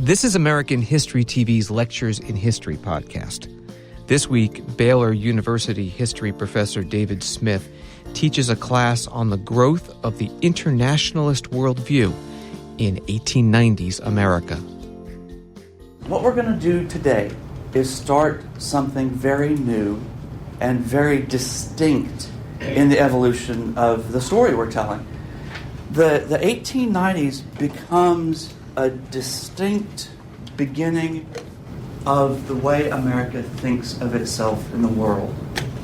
This is American History TV's Lectures in History podcast. This week, Baylor University history professor David Smith teaches a class on the growth of the internationalist worldview in 1890s America. What we're going to do today is start something very new and very distinct in the evolution of the story we're telling. The 1890s becomes a distinct beginning of the way America thinks of itself in the world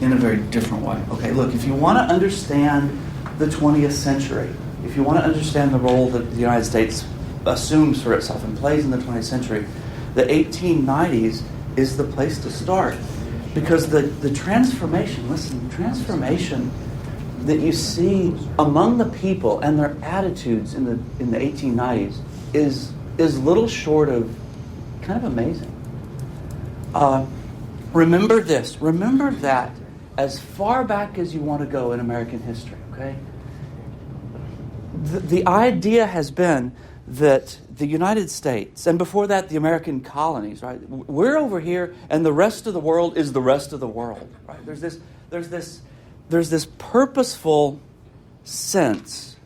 in a very different way. Okay, look, if you want to understand the 20th century, if you want to understand the role that the United States assumes for itself and plays in the 20th century, the 1890s is the place to start. Because the transformation that you see among the people and their attitudes in the 1890s is little short of kind of amazing. Remember this. Remember that as far back as you want to go in American history, okay? The idea has been that the United States, and before that the American colonies, right? We're over here, and the rest of the world is the rest of the world, right? There's this purposeful sense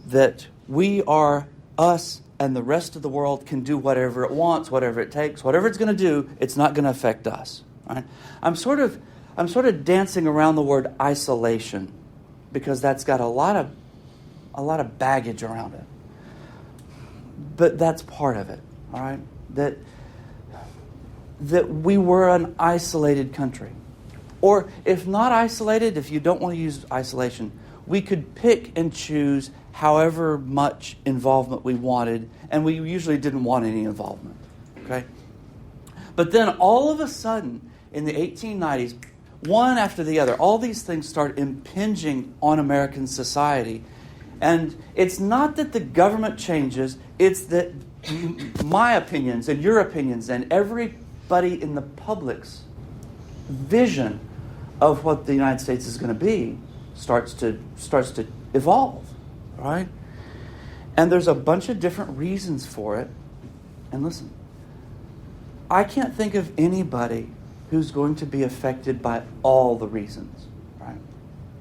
that we are us, and the rest of the world can do whatever it wants, whatever it takes, whatever it's going to do. It's not going to affect us, right? I'm sort of dancing around the word isolation because that's got a lot of baggage around it. But that's part of it, all right? That we were an isolated country. Or if not isolated, if you don't want to use isolation, we could pick and choose however much involvement we wanted, and we usually didn't want any involvement, okay? But then all of a sudden, in the 1890s, one after the other, all these things start impinging on American society. And it's not that the government changes, it's that my opinions and your opinions and everybody in the public's vision of what the United States is going to be starts to evolve, right? And there's a bunch of different reasons for it. And listen, I can't think of anybody who's going to be affected by all the reasons, right?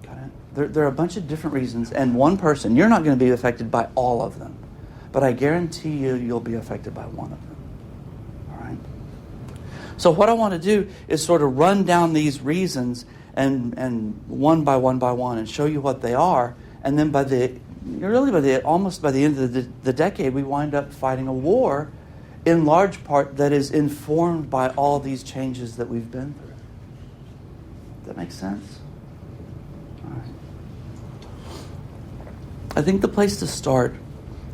Got it? There are a bunch of different reasons, and one person, you're not going to be affected by all of them, but I guarantee you'll be affected by one of them, all right? So what I want to do is sort of run down these reasons and one by one and show you what they are, and then almost by the end of the decade, we wind up fighting a war in large part that is informed by all these changes that we've been through. Does that make sense? All right. I think the place to start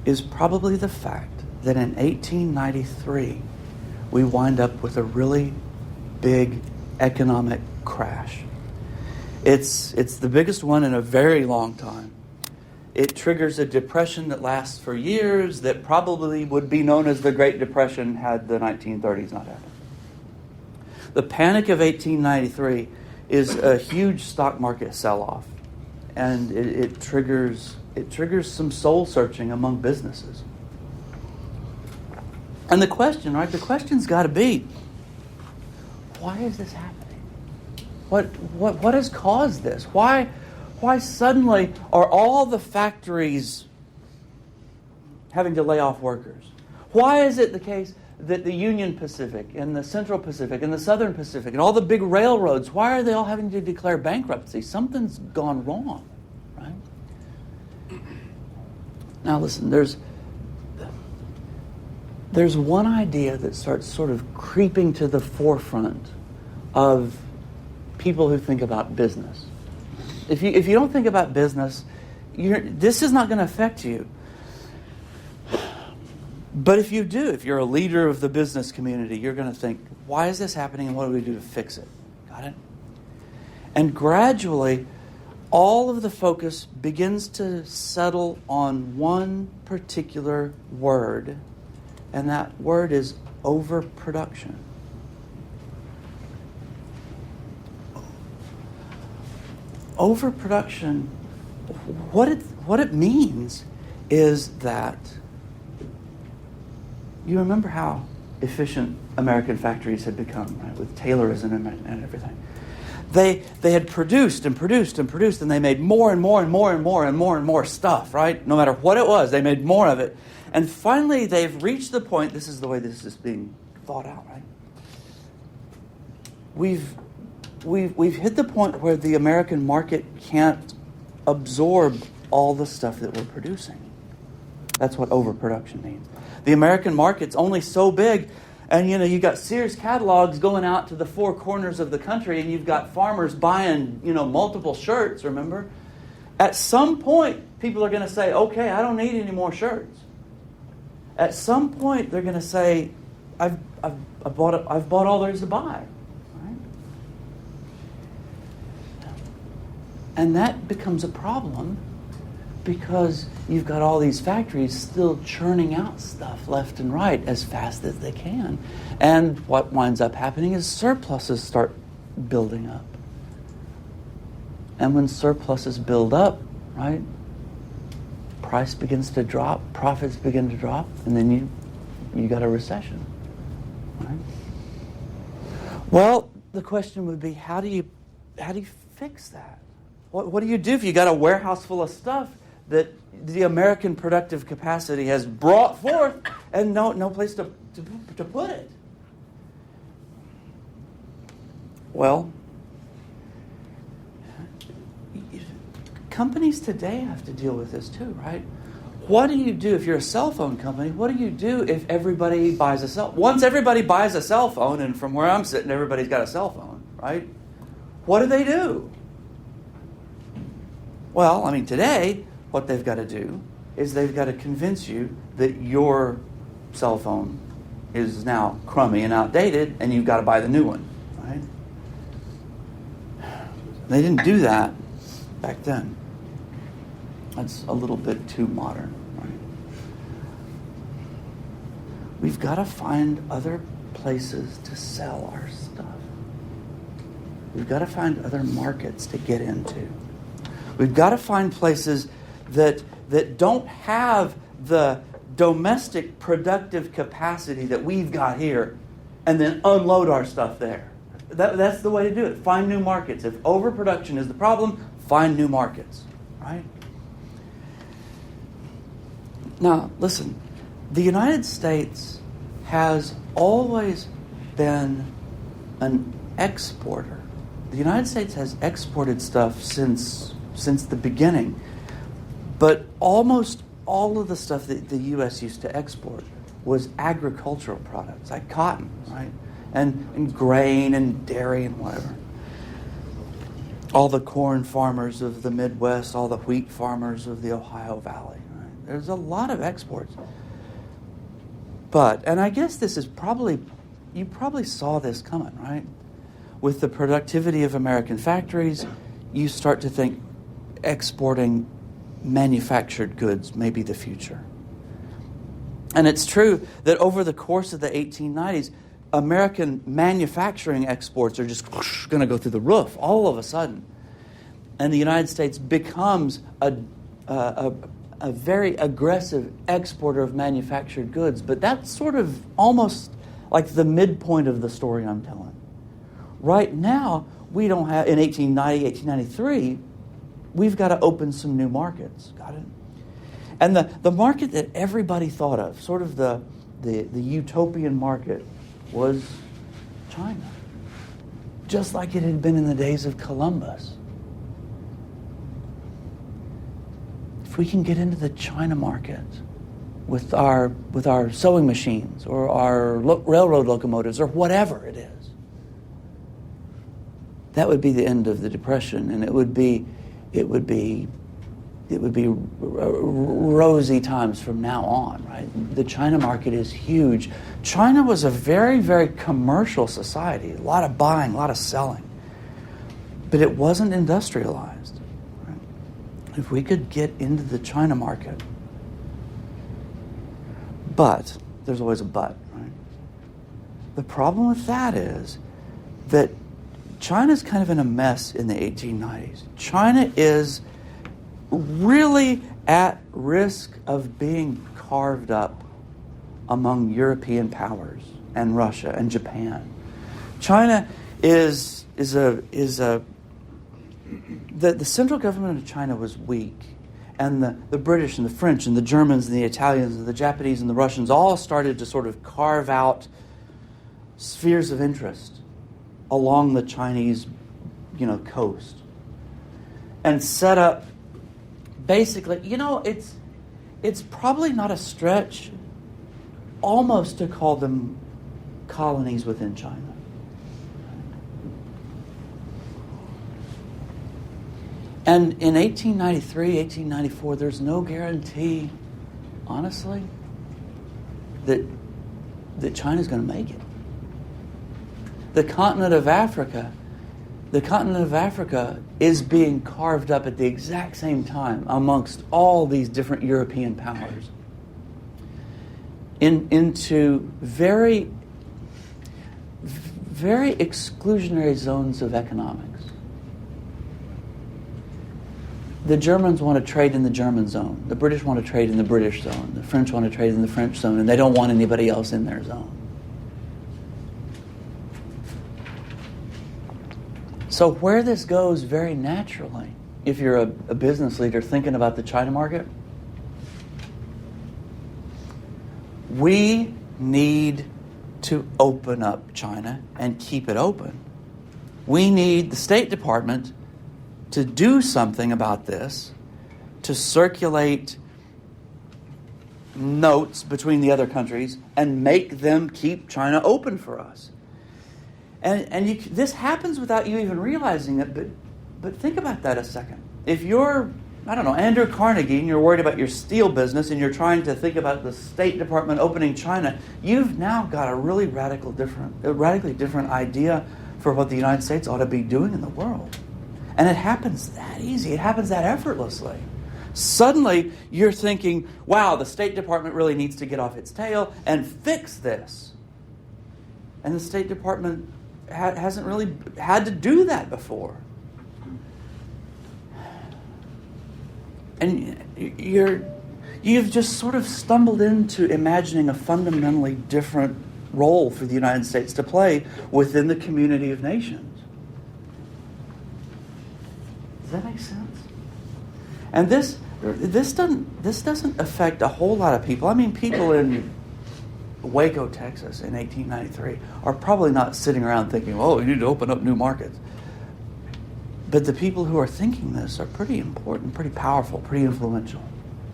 is probably the fact that in 1893, we wind up with a really big economic crash. It's the biggest one in a very long time. It triggers a depression that lasts for years that probably would be known as the Great Depression had the 1930s not happened. The Panic of 1893 is a huge stock market sell-off, and it triggers some soul searching among businesses. And the question's got to be, why is this happening? What has caused this? Why suddenly are all the factories having to lay off workers? Why is it the case that the Union Pacific and the Central Pacific and the Southern Pacific and all the big railroads, why are they all having to declare bankruptcy? Something's gone wrong, right? Now listen, there's one idea that starts sort of creeping to the forefront of people who think about business. If you don't think about business, this is not going to affect you. But if you do, if you're a leader of the business community, you're going to think, why is this happening and what do we do to fix it? Got it? And gradually, all of the focus begins to settle on one particular word, and that word is overproduction. Overproduction, what it means is that You remember how efficient American factories had become, right, with Taylorism and everything. They had produced and produced and produced, and they made more and more and more and more and more and more stuff, right? No matter what it was, they made more of it. And finally, they've reached the point, this is the way this is being thought out, right? We've hit the point where the American market can't absorb all the stuff that we're producing. That's what overproduction means. The American market's only so big, and you got Sears catalogs going out to the four corners of the country, and you've got farmers buying, multiple shirts, remember? At some point, people are going to say, okay, I don't need any more shirts. At some point, they're going to say, I've bought all there is to buy. Right? And that becomes a problem because you've got all these factories still churning out stuff left and right as fast as they can. And what winds up happening is surpluses start building up. And when surpluses build up, right, price begins to drop, profits begin to drop, and then you got a recession. Right? Well, the question would be, how do you fix that? What do you do if you got a warehouse full of stuff that the American productive capacity has brought forth and no place to put it? Well, companies today have to deal with this too, right? What do you do if you're a cell phone company? What do you do if everybody buys a cell phone? Once everybody buys a cell phone, and from where I'm sitting, everybody's got a cell phone, right? What do? Well, today, what they've got to do is they've got to convince you that your cell phone is now crummy and outdated, and you've got to buy the new one, right? They didn't do that back then. That's a little bit too modern, right? We've got to find other places to sell our stuff. We've got to find other markets to get into. We've got to find places that don't have the domestic productive capacity that we've got here, and then unload our stuff there. That's the way to do it. Find new markets. If overproduction is the problem, find new markets, right? Now, listen, the United States has always been an exporter. The United States has exported stuff since the beginning. But almost all of the stuff that the U.S. used to export was agricultural products, like cotton, right? And grain and dairy and whatever. All the corn farmers of the Midwest, all the wheat farmers of the Ohio Valley. Right? There's a lot of exports. But, and I guess this is you probably saw this coming, right? With the productivity of American factories, you start to think exporting manufactured goods may be the future. And it's true that over the course of the 1890s, American manufacturing exports are just going to go through the roof all of a sudden. And the United States becomes a very aggressive exporter of manufactured goods. But that's sort of almost like the midpoint of the story I'm telling. Right now, we don't have, in 1890, 1893, we've got to open some new markets. Got it? And the market that everybody thought of, sort of the utopian market, was China. Just like it had been in the days of Columbus. If we can get into the China market with our sewing machines or our railroad locomotives or whatever it is, that would be the end of the Depression, and it would be rosy times from now on, right? The China market is huge. China was a very, very commercial society. A lot of buying, a lot of selling. But it wasn't industrialized. Right? If we could get into the China market. But, there's always a but, right? The problem with that is that China's kind of in a mess in the 1890s. China is really at risk of being carved up among European powers and Russia and Japan. China is the central government of China was weak, and the British and the French and the Germans and the Italians and the Japanese and the Russians all started to sort of carve out spheres of interest along the Chinese, coast, and set up basically, it's probably not a stretch almost to call them colonies within China. And in 1893, 1894, there's no guarantee, honestly, that China's going to make it. The continent of Africa is being carved up at the exact same time amongst all these different European powers into very, very exclusionary zones of economics. The Germans want to trade in the German zone. The British want to trade in the British zone. The French want to trade in the French zone, and they don't want anybody else in their zone. So where this goes very naturally, if you're a business leader thinking about the China market, we need to open up China and keep it open. We need the State Department to do something about this, to circulate notes between the other countries and make them keep China open for us. And this happens without you even realizing it, but think about that a second. If you're, Andrew Carnegie, and you're worried about your steel business and you're trying to think about the State Department opening China, you've now got a really radically different idea for what the United States ought to be doing in the world. And it happens that easy. It happens that effortlessly. Suddenly, you're thinking, wow, the State Department really needs to get off its tail and fix this. And the State Department hasn't really had to do that before. And you've just sort of stumbled into imagining a fundamentally different role for the United States to play within the community of nations. Does that make sense? And this doesn't affect a whole lot of people. I mean, people in Waco, Texas in 1893 are probably not sitting around thinking, oh, we need to open up new markets. But the people who are thinking this are pretty important, pretty powerful, pretty influential.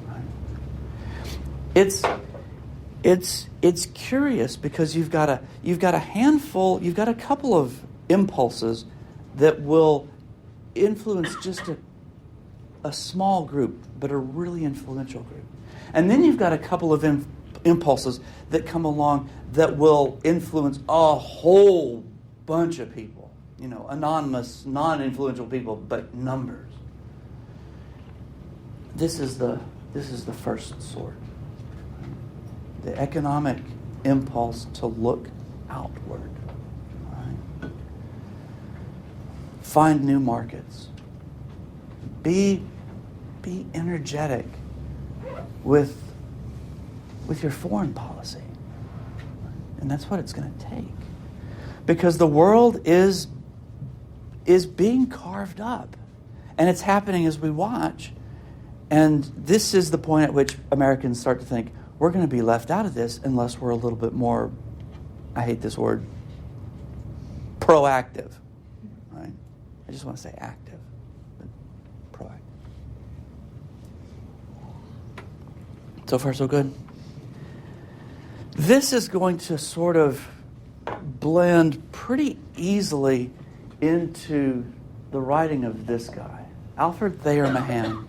Right? It's curious because you've got a couple of impulses that will influence just a small group, but a really influential group. And then you've got a couple of impulses that come along that will influence a whole bunch of people. Anonymous, non-influential people, but numbers. This is the first sort. The economic impulse to look outward. Right? Find new markets. Be energetic with your foreign policy. And that's what it's going to take. Because the world is being carved up. And it's happening as we watch. And this is the point at which Americans start to think, we're going to be left out of this unless we're a little bit more, I hate this word, proactive. Right? I just want to say active, but proactive. So far, so good. This is going to sort of blend pretty easily into the writing of this guy, Alfred Thayer Mahan.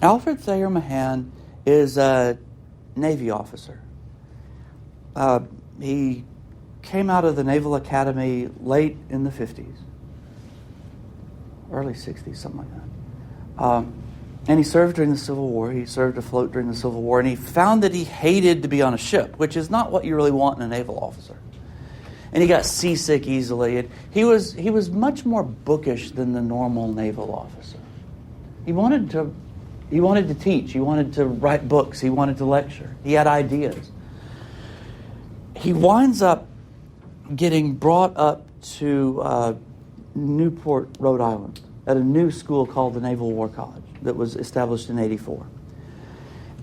Alfred Thayer Mahan is a Navy officer. He came out of the Naval Academy late in the 50s, early 60s, something like that. And he served during the Civil War. He served afloat during the Civil War, and he found that he hated to be on a ship, which is not what you really want in a naval officer. And he got seasick easily. And he was much more bookish than the normal naval officer. He wanted to He wanted to teach. He wanted to write books. He wanted to lecture. He had ideas. He winds up getting brought up to Newport, Rhode Island, at a new school called the Naval War College that was established in 84.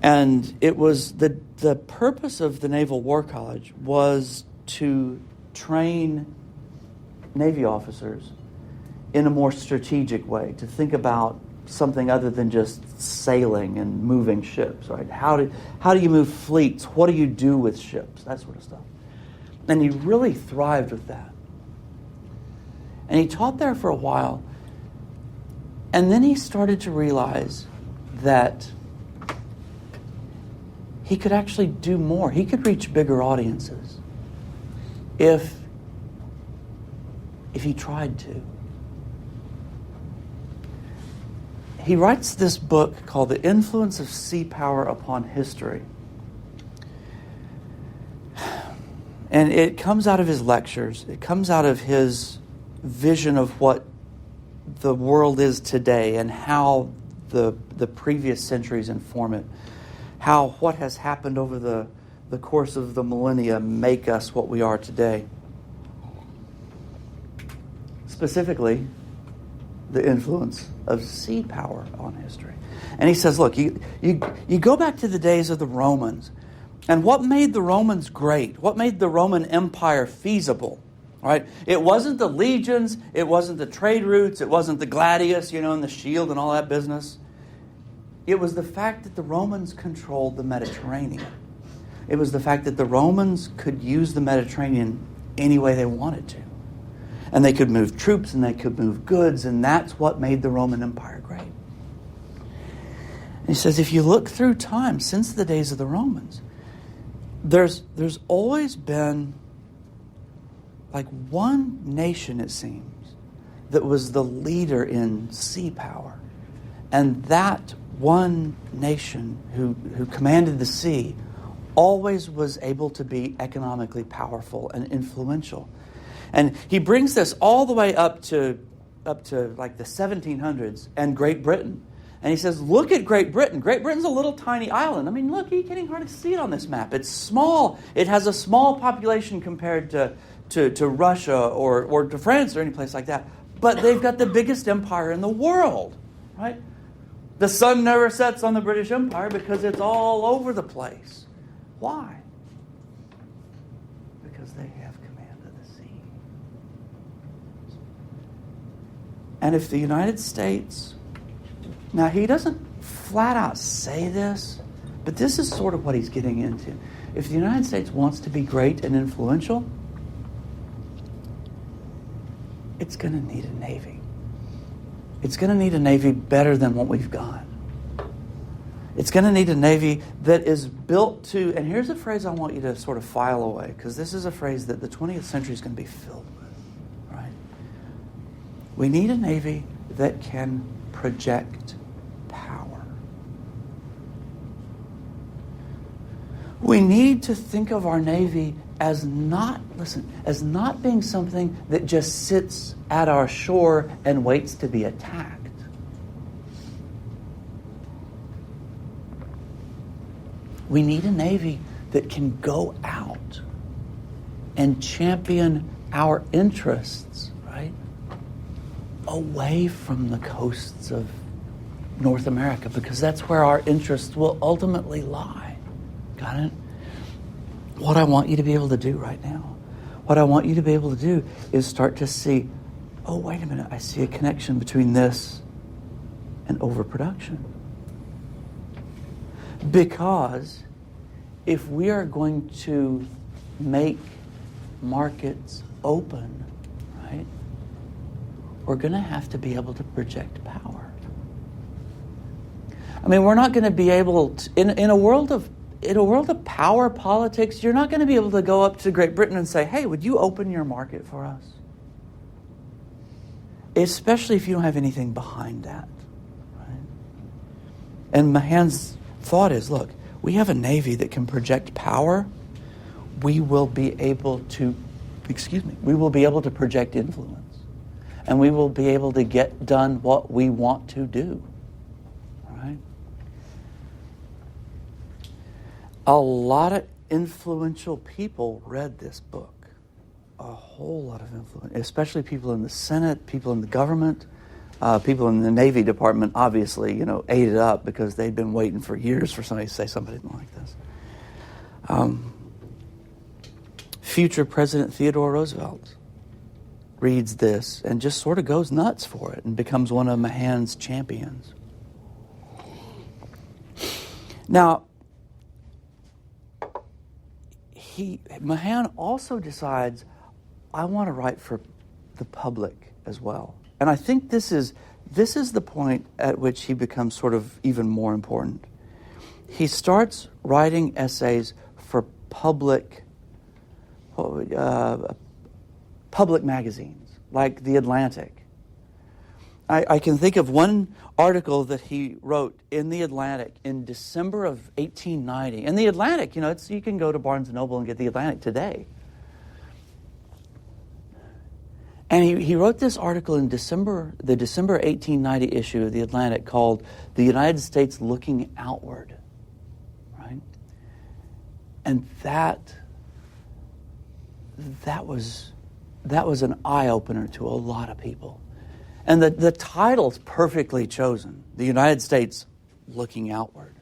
And it was the purpose of the Naval War College was to train Navy officers in a more strategic way, to think about something other than just sailing and moving ships, right? How do you move fleets? What do you do with ships? That sort of stuff. And he really thrived with that. And he taught there for a while. And then he started to realize that he could actually do more. He could reach bigger audiences if he tried to. He writes this book called The Influence of Sea Power Upon History. And it comes out of his lectures. It comes out of his vision of what the world is today and how the previous centuries inform it. How what has happened over the course of the millennia make us what we are today. Specifically, the influence of sea power on history. And he says, look, you go back to the days of the Romans, and what made the Romans great? What made the Roman Empire feasible? Right? It wasn't the legions, it wasn't the trade routes, it wasn't the gladius, and the shield and all that business. It was the fact that the Romans controlled the Mediterranean. It was the fact that the Romans could use the Mediterranean any way they wanted to. And they could move troops and they could move goods, and that's what made the Roman Empire great. And he says, if you look through time, since the days of the Romans, there's always been like one nation, it seems, that was the leader in sea power. And that one nation who commanded the sea always was able to be economically powerful and influential. And he brings this all the way up to like the 1700s and Great Britain. And he says, look at Great Britain. Great Britain's a little tiny island. I mean, look, you can't even hardly see it on this map. It's small. It has a small population compared to Russia or to France or any place like that. But they've got the biggest empire in the world, right? The sun never sets on the British Empire because it's all over the place. Why? Because they have command of the sea. And if the United States... Now, he doesn't flat out say this, but this is sort of what he's getting into. If the United States wants to be great and influential, it's going to need a navy. It's going to need a navy better than what we've got. It's going to need a navy that is built to, and here's a phrase I want you to sort of file away, because this is a phrase that the 20th century is going to be filled with, right? We need a navy that can project power. We need to think of our navy as not being something that just sits at our shore and waits to be attacked. We need a navy that can go out and champion our interests, right? Away from the coasts of North America, because that's where our interests will ultimately lie. Got it? What I want you to be able to do right now, what I want you to be able to do is start to see, oh, wait a minute, I see a connection between this and overproduction. Because if we are going to make markets open, right, we're going to have to be able to project power. I mean, we're not going to be able to, in a world of power politics, you're not going to be able to go up to Great Britain and say, hey, would you open your market for us? Especially if you don't have anything behind that. Right? And Mahan's thought is, look, we have a navy that can project power. We will be able to project influence. And we will be able to get done what we want to do. All right? A lot of influential people read this book. A whole lot of influence, especially people in the Senate, people in the government, people in the Navy Department, obviously, ate it up because they'd been waiting for years for somebody to say something like this. Future President Theodore Roosevelt reads this and just sort of goes nuts for it and becomes one of Mahan's champions. Now, Mahan also decides, I want to write for the public as well. And I think this is the point at which he becomes sort of even more important. He starts writing essays for public magazines, like The Atlantic. I can think of one article that he wrote in The Atlantic in December of 1890. And The Atlantic, you can go to Barnes & Noble and get The Atlantic today. And he wrote this article in the December 1890 issue of The Atlantic called "The United States Looking Outward." Right? And that was an eye-opener to a lot of people. And the title's perfectly chosen, "The United States Looking Outward."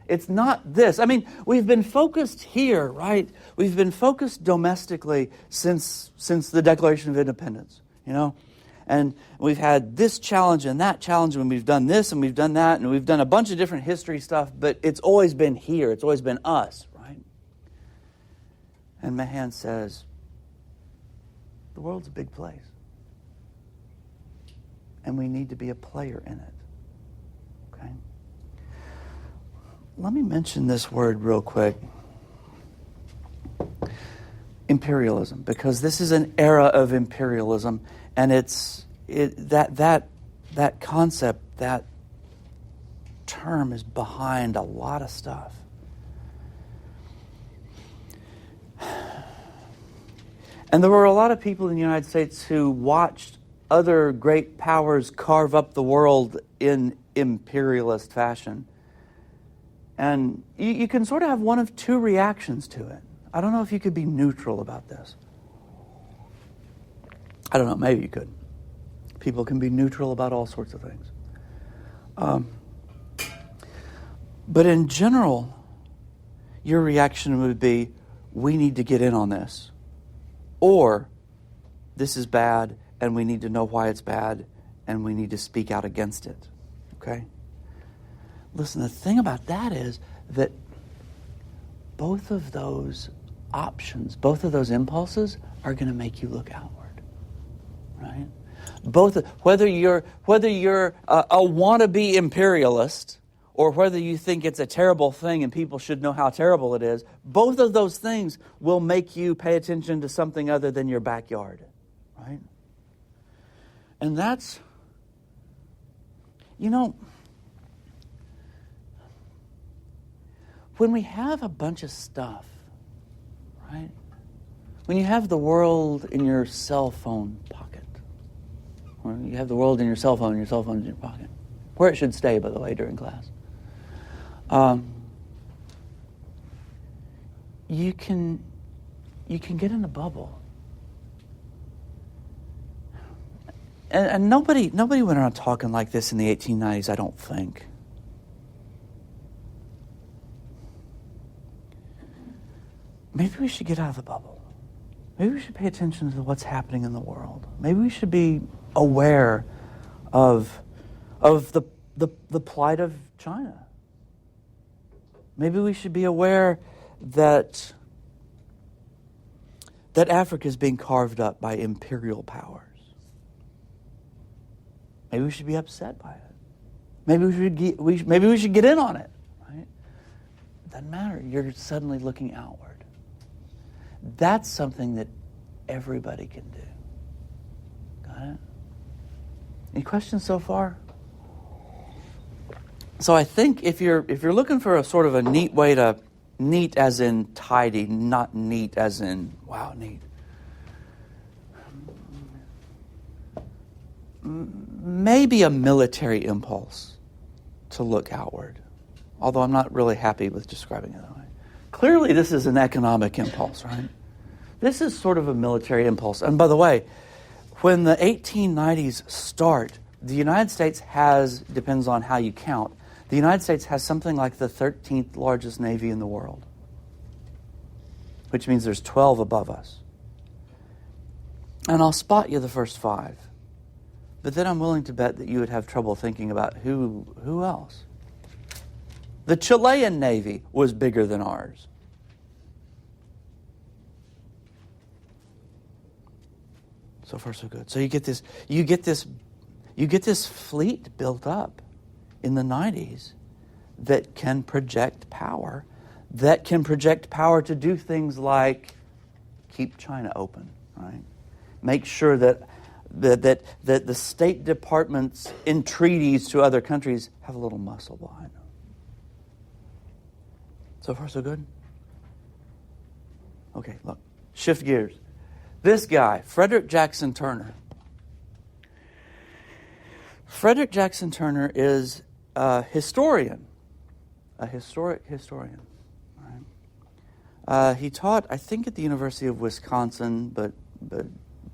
It's not this. I mean, we've been focused here, right? We've been focused domestically since the Declaration of Independence, And we've had this challenge and that challenge, and we've done this and we've done that, and we've done a bunch of different history stuff, but it's always been here. It's always been us, right? And Mahan says, the world's a big place. And we need to be a player in it. Okay? Let me mention this word real quick. Imperialism, because this is an era of imperialism, and that concept, that term is behind a lot of stuff. And there were a lot of people in the United States who watched other great powers carve up the world in imperialist fashion. And you can sort of have one of two reactions to it. I don't know if you could be neutral about this. I don't know, maybe you could. People can be neutral about all sorts of things. But in general, your reaction would be, we need to get in on this. Or, this is bad, and we need to know why it's bad, and we need to speak out against it. Okay? Listen, the thing about that is that both of those options, both of those impulses are going to make you look outward. Right? Whether you're a wannabe imperialist or whether you think it's a terrible thing and people should know how terrible it is, both of those things will make you pay attention to something other than your backyard. Right? And that's, when we have a bunch of stuff, right? When you have the world in your cell phone pocket, or you have the world in your cell phone and your cell phone in your pocket, where it should stay, by the way, during class, you can get in a bubble. And nobody went around talking like this in the 1890s, I don't think. Maybe we should get out of the bubble. Maybe we should pay attention to what's happening in the world. Maybe we should be aware of the plight of China. Maybe we should be aware that Africa is being carved up by imperial powers. Maybe we should be upset by it. Maybe we should get in on it. Right? It doesn't matter. You're suddenly looking outward. That's something that everybody can do. Got it? Any questions so far? So I think if you're looking for a sort of a neat way to, neat as in tidy, not neat as in wow, neat. Maybe a military impulse to look outward, although I'm not really happy with describing it that way. Clearly, this is an economic impulse, right? This is sort of a military impulse. And by the way, when the 1890s start, the United States has, depends on how you count, the United States has something like the 13th largest Navy in the world, which means there's 12 above us. And I'll spot you the first 5. But then I'm willing to bet that you would have trouble thinking about who else. The Chilean Navy was bigger than ours. So far, so good. So you get this fleet built up in the 90s that can project power, to do things like keep China open, right? Make sure that the State Departments in treaties to other countries have a little muscle behind them. So far, so good? Okay, look. Shift gears. This guy, Frederick Jackson Turner. Frederick Jackson Turner is a historian, a historic historian. Right? He taught, I think, at the University of Wisconsin, but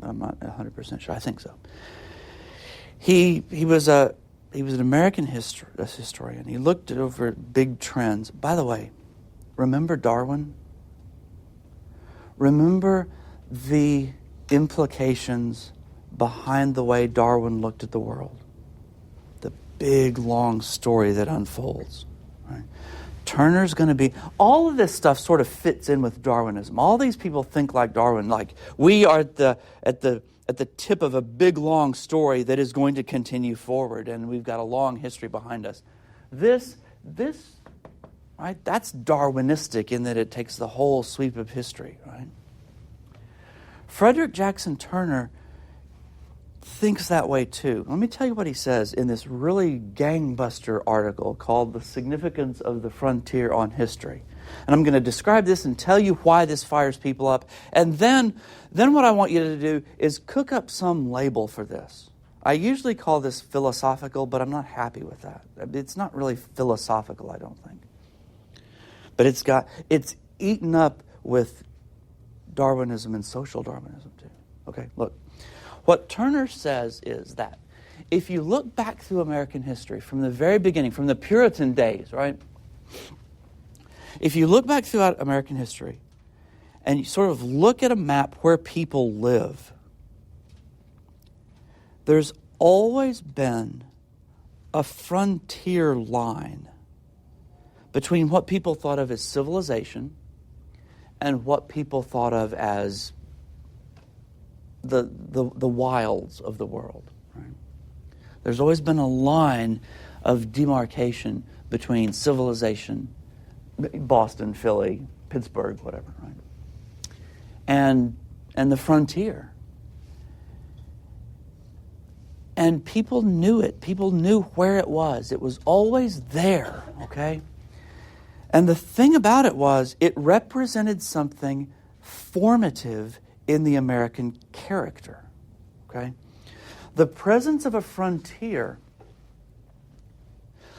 I'm not 100% sure. I think so. He was an American historian. He looked over big trends. By the way, remember Darwin? Remember the implications behind the way Darwin looked at the world. The big, long story that unfolds. Right? Turner's going to be... All of this stuff sort of fits in with Darwinism. All these people think like Darwin, like we are at the tip of a big, long story that is going to continue forward, and we've got a long history behind us. This, right, that's Darwinistic in that it takes the whole sweep of history, right? Frederick Jackson Turner thinks that way too. Let me tell you what he says in this really gangbuster article called The Significance of the Frontier on History. And I'm going to describe this and tell you why this fires people up. And then what I want you to do is cook up some label for this. I usually call this philosophical, but I'm not happy with that. It's not really philosophical, I don't think. But it's eaten up with Darwinism and social Darwinism too. Okay, look. What Turner says is that if you look back through American history from the very beginning, from the Puritan days, right? If you look back throughout American history and you sort of look at a map where people live, there's always been a frontier line between what people thought of as civilization and what people thought of as the wilds of the world. Right? There's always been a line of demarcation between civilization, Boston, Philly, Pittsburgh, whatever, right? And the frontier. And people knew it. People knew where it was. It was always there, okay? And the thing about it was, it represented something formative in the American character, okay? The presence of a frontier,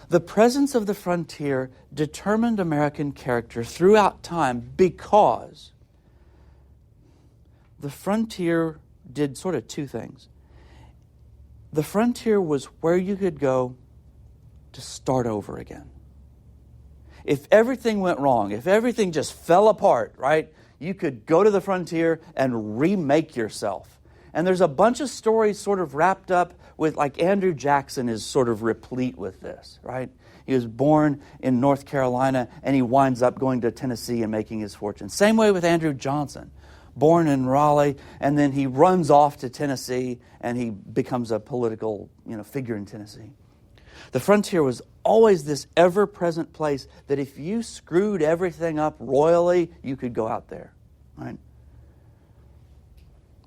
the presence of the frontier determined American character throughout time because the frontier did sort of two things. The frontier was where you could go to start over again. If everything went wrong, if everything just fell apart, right, you could go to the frontier and remake yourself. And there's a bunch of stories sort of wrapped up with, like Andrew Jackson is sort of replete with this, right? He was born in North Carolina and he winds up going to Tennessee and making his fortune. Same way with Andrew Johnson, born in Raleigh, and then he runs off to Tennessee and he becomes a political, figure in Tennessee. The frontier was always this ever-present place that if you screwed everything up royally, you could go out there, right?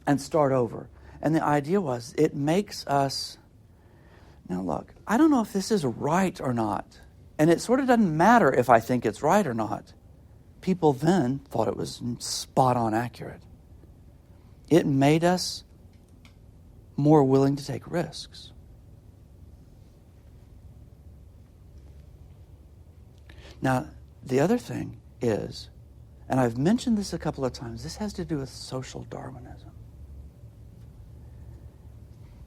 And start over. And the idea was, it makes us... Now look, I don't know if this is right or not. And it sort of doesn't matter if I think it's right or not. People then thought it was spot on accurate. It made us more willing to take risks. Now, the other thing is and I've mentioned this a couple of times, this has to do with social Darwinism.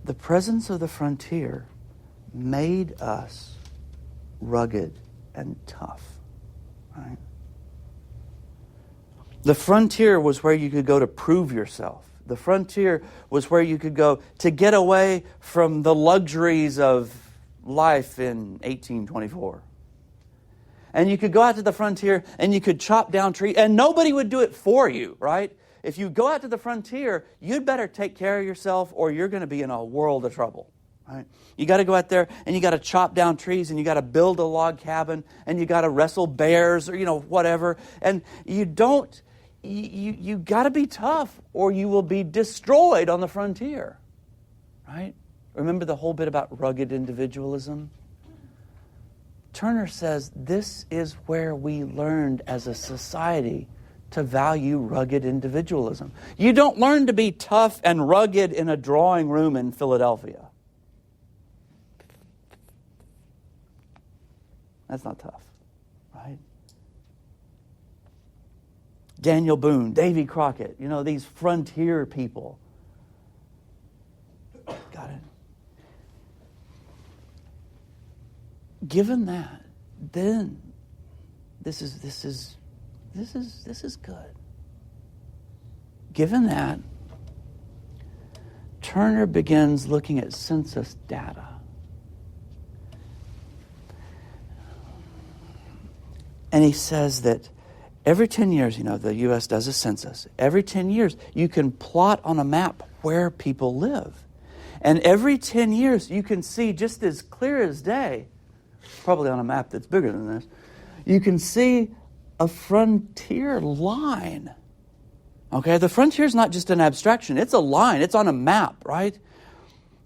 The presence of the frontier made us rugged and tough, right? The frontier was where you could go to prove yourself. The frontier was where you could go to get away from the luxuries of life in 1824. And you could go out to the frontier and you could chop down trees, and nobody would do it for you, right? If you go out to the frontier, you'd better take care of yourself or you're going to be in a world of trouble, right? You got to go out there and you got to chop down trees and you got to build a log cabin and you got to wrestle bears or, whatever. And you don't, you got to be tough or you will be destroyed on the frontier, right? Remember the whole bit about rugged individualism? Turner says this is where we learned as a society to value rugged individualism. You don't learn to be tough and rugged in a drawing room in Philadelphia. That's not tough, right? Daniel Boone, Davy Crockett, these frontier people. Got it? Given that, then this is good. Given that, Turner begins looking at census data. And he says that every 10 years, the U.S. does a census. Every 10 years, you can plot on a map where people live. And every 10 years, you can see just as clear as day, probably on a map that's bigger than this, you can see a frontier line. Okay, the frontier is not just an abstraction. It's a line. It's on a map, right?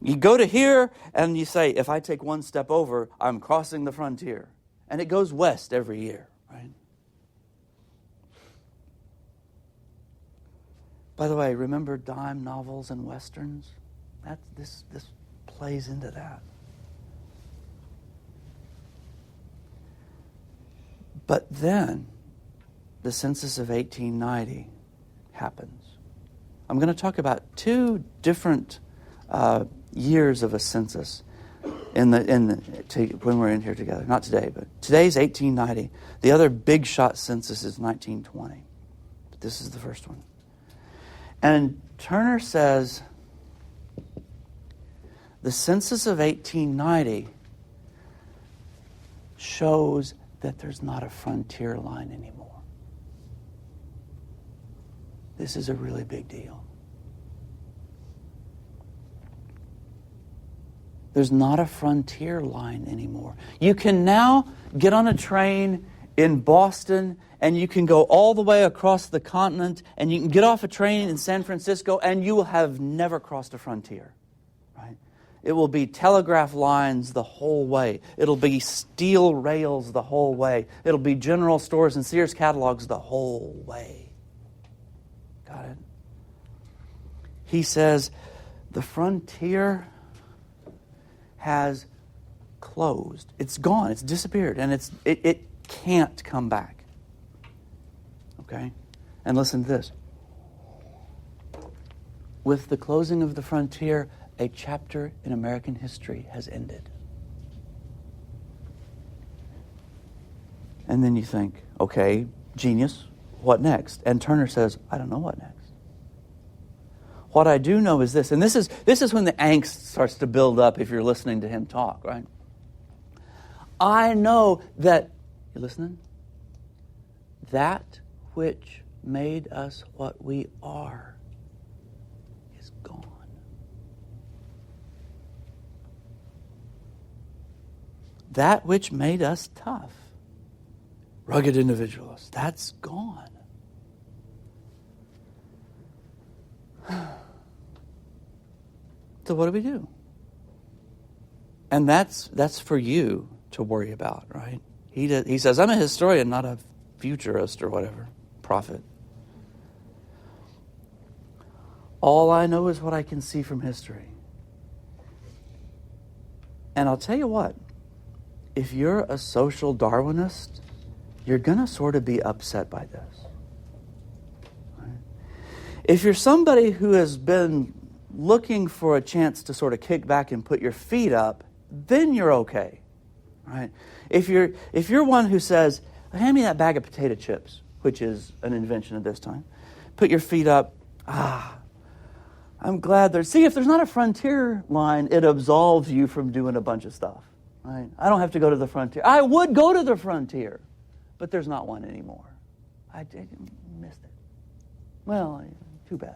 You go to here and you say, if I take one step over, I'm crossing the frontier. And it goes west every year, right? By the way, remember dime novels and westerns? This plays into that. But then, the census of 1890 happens. I'm going to talk about two different years of a census when we're in here together. Not today, but today's 1890. The other big shot census is 1920. But this is the first one. And Turner says the census of 1890 shows that there's not a frontier line anymore. This is a really big deal. There's not a frontier line anymore. You can now get on a train in Boston and you can go all the way across the continent and you can get off a train in San Francisco and you will have never crossed a frontier. Right? It will be telegraph lines the whole way. It'll be steel rails the whole way. It'll be general stores and Sears catalogs the whole way. Got it? He says the frontier has closed. It's gone. It's disappeared. And it can't come back. Okay? And listen to this. With the closing of the frontier, a chapter in American history has ended. And then you think, okay, genius, what next? And Turner says, I don't know what next. What I do know is this, and this is when the angst starts to build up if you're listening to him talk, right? I know that, you listening? That which made us what we are is gone. That which made us tough, rugged individualists, that's gone. So what do we do? And that's for you to worry about, right? He says, I'm a historian, not a futurist or whatever, prophet. All I know is what I can see from history. And I'll tell you what, if you're a social Darwinist, you're going to sort of be upset by this. If you're somebody who has been looking for a chance to sort of kick back and put your feet up, then you're okay, right? If you're one who says, hand me that bag of potato chips, which is an invention at this time, put your feet up, I'm glad there's... See, if there's not a frontier line, it absolves you from doing a bunch of stuff, right? I don't have to go to the frontier. I would go to the frontier, but there's not one anymore. I missed it. Well, too bad.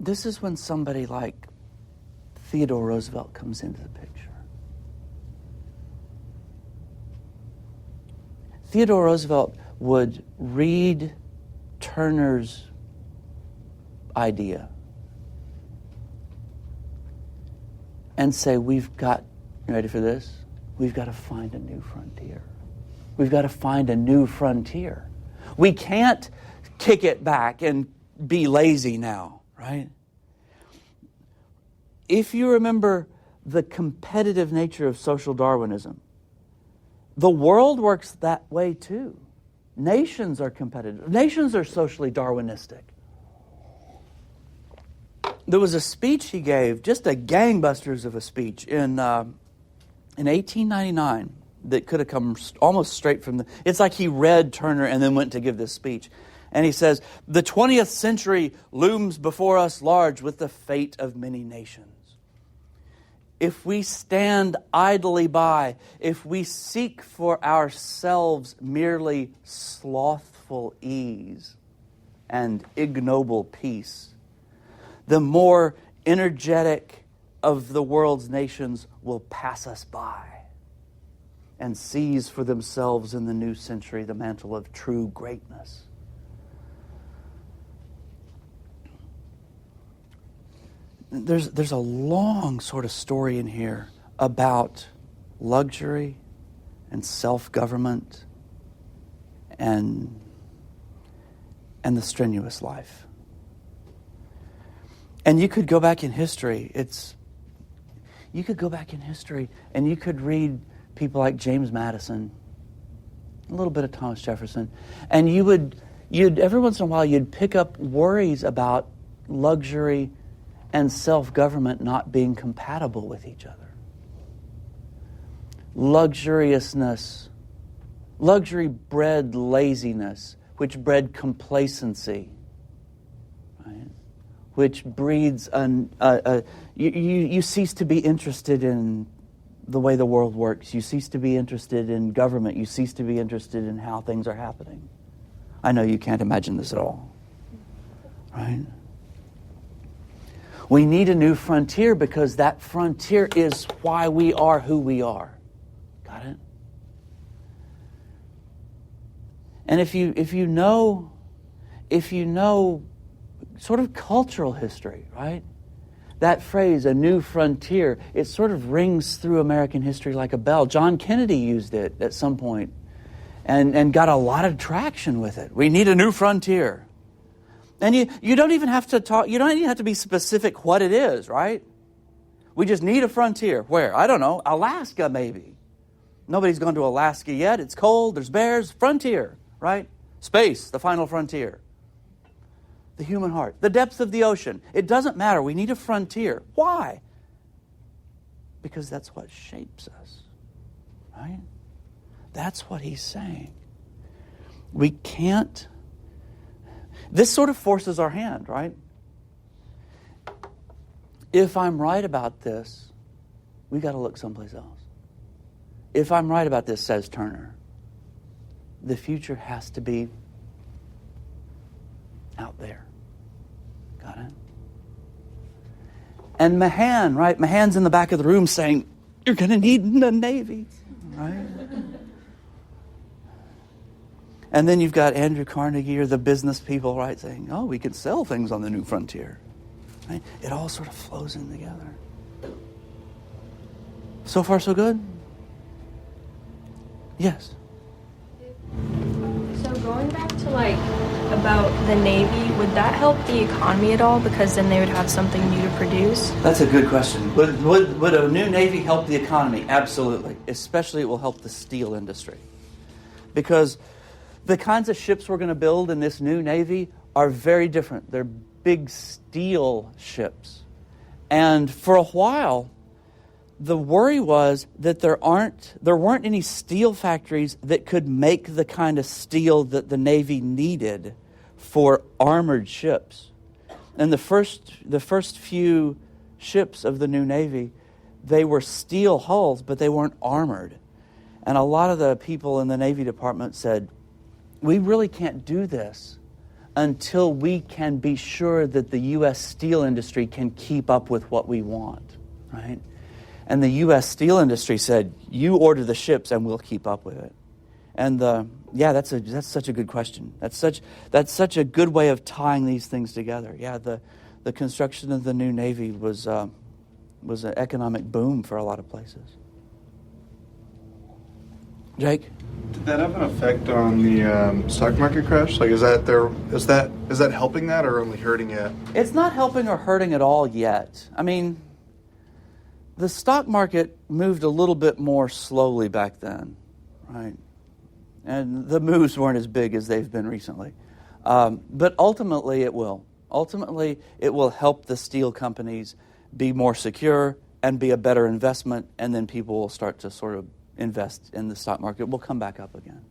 This is when somebody like Theodore Roosevelt comes into the picture. Theodore Roosevelt would read Turner's idea and say, we've got, you ready for this? We've got to find a new frontier. We've got to find a new frontier. We can't kick it back and be lazy now, right? If you remember the competitive nature of social Darwinism, the world works that way too. Nations are competitive. Nations are socially Darwinistic. There was a speech he gave, just a gangbusters of a speech, in 1899 that could have come almost straight from the... It's like he read Turner and then went to give this speech. And he says, the 20th century looms before us large with the fate of many nations. If we stand idly by, if we seek for ourselves merely slothful ease and ignoble peace, the more energetic of the world's nations will pass us by and seize for themselves in the new century the mantle of true greatness. There's a long sort of story in here about luxury and self-government and the strenuous life. And you could go back in history. You could go back in history and you could read people like James Madison, a little bit of Thomas Jefferson, and you'd every once in a while you'd pick up worries about luxury and self-government not being compatible with each other. Luxuriousness, luxury bred laziness, which bred complacency, right? Which breeds you cease to be interested in the way the world works. You cease to be interested in government. You cease to be interested in how things are happening. I know you can't imagine this at all, right? We need a new frontier because that frontier is why we are who we are. Got it? And if you know sort of cultural history, right? That phrase, a new frontier, it sort of rings through American history like a bell. John Kennedy used it at some point and got a lot of traction with it. We need a new frontier. And you don't even have to talk, you don't even have to be specific what it is, right? We just need a frontier. Where? I don't know. Alaska, maybe. Nobody's gone to Alaska yet. It's cold. There's bears. Frontier, right? Space, the final frontier. The human heart. The depths of the ocean. It doesn't matter. We need a frontier. Why? Because that's what shapes us, right? That's what he's saying. We can't... This sort of forces our hand, right? If I'm right about this, we got to look someplace else. If I'm right about this, says Turner, the future has to be out there. Got it? And Mahan, right? Mahan's in the back of the room saying, you're going to need a Navy, right? And then you've got Andrew Carnegie or the business people, right, saying, oh, we can sell things on the new frontier. Right? It all sort of flows in together. So far, so good? Yes? So going back to, about the Navy, would that help the economy at all? Because then they would have something new to produce? That's a good question. Would a new Navy help the economy? Absolutely. Especially it will help the steel industry. Because The kinds of ships we're going to build in this new Navy are very different. They're big steel ships. And for a while, the worry was that there weren't any steel factories that could make the kind of steel that the Navy needed for armored ships. And the first few ships of the new Navy, they were steel hulls, but they weren't armored. And a lot of the people in the Navy Department said, we really can't do this until we can be sure that the U.S. steel industry can keep up with what we want, right? And the U.S. steel industry said, you order the ships and we'll keep up with it. And that's such a good question. That's such a good way of tying these things together. Yeah, the construction of the new Navy was an economic boom for a lot of places. Jake? Did that have an effect on the stock market crash? Like, is that helping that or only hurting it? It's not helping or hurting at all yet. I mean, the stock market moved a little bit more slowly back then, right? And the moves weren't as big as they've been recently. But ultimately it will. Ultimately, it will help the steel companies be more secure and be a better investment, and then people will start to sort of invest in the stock market. Will come back up again.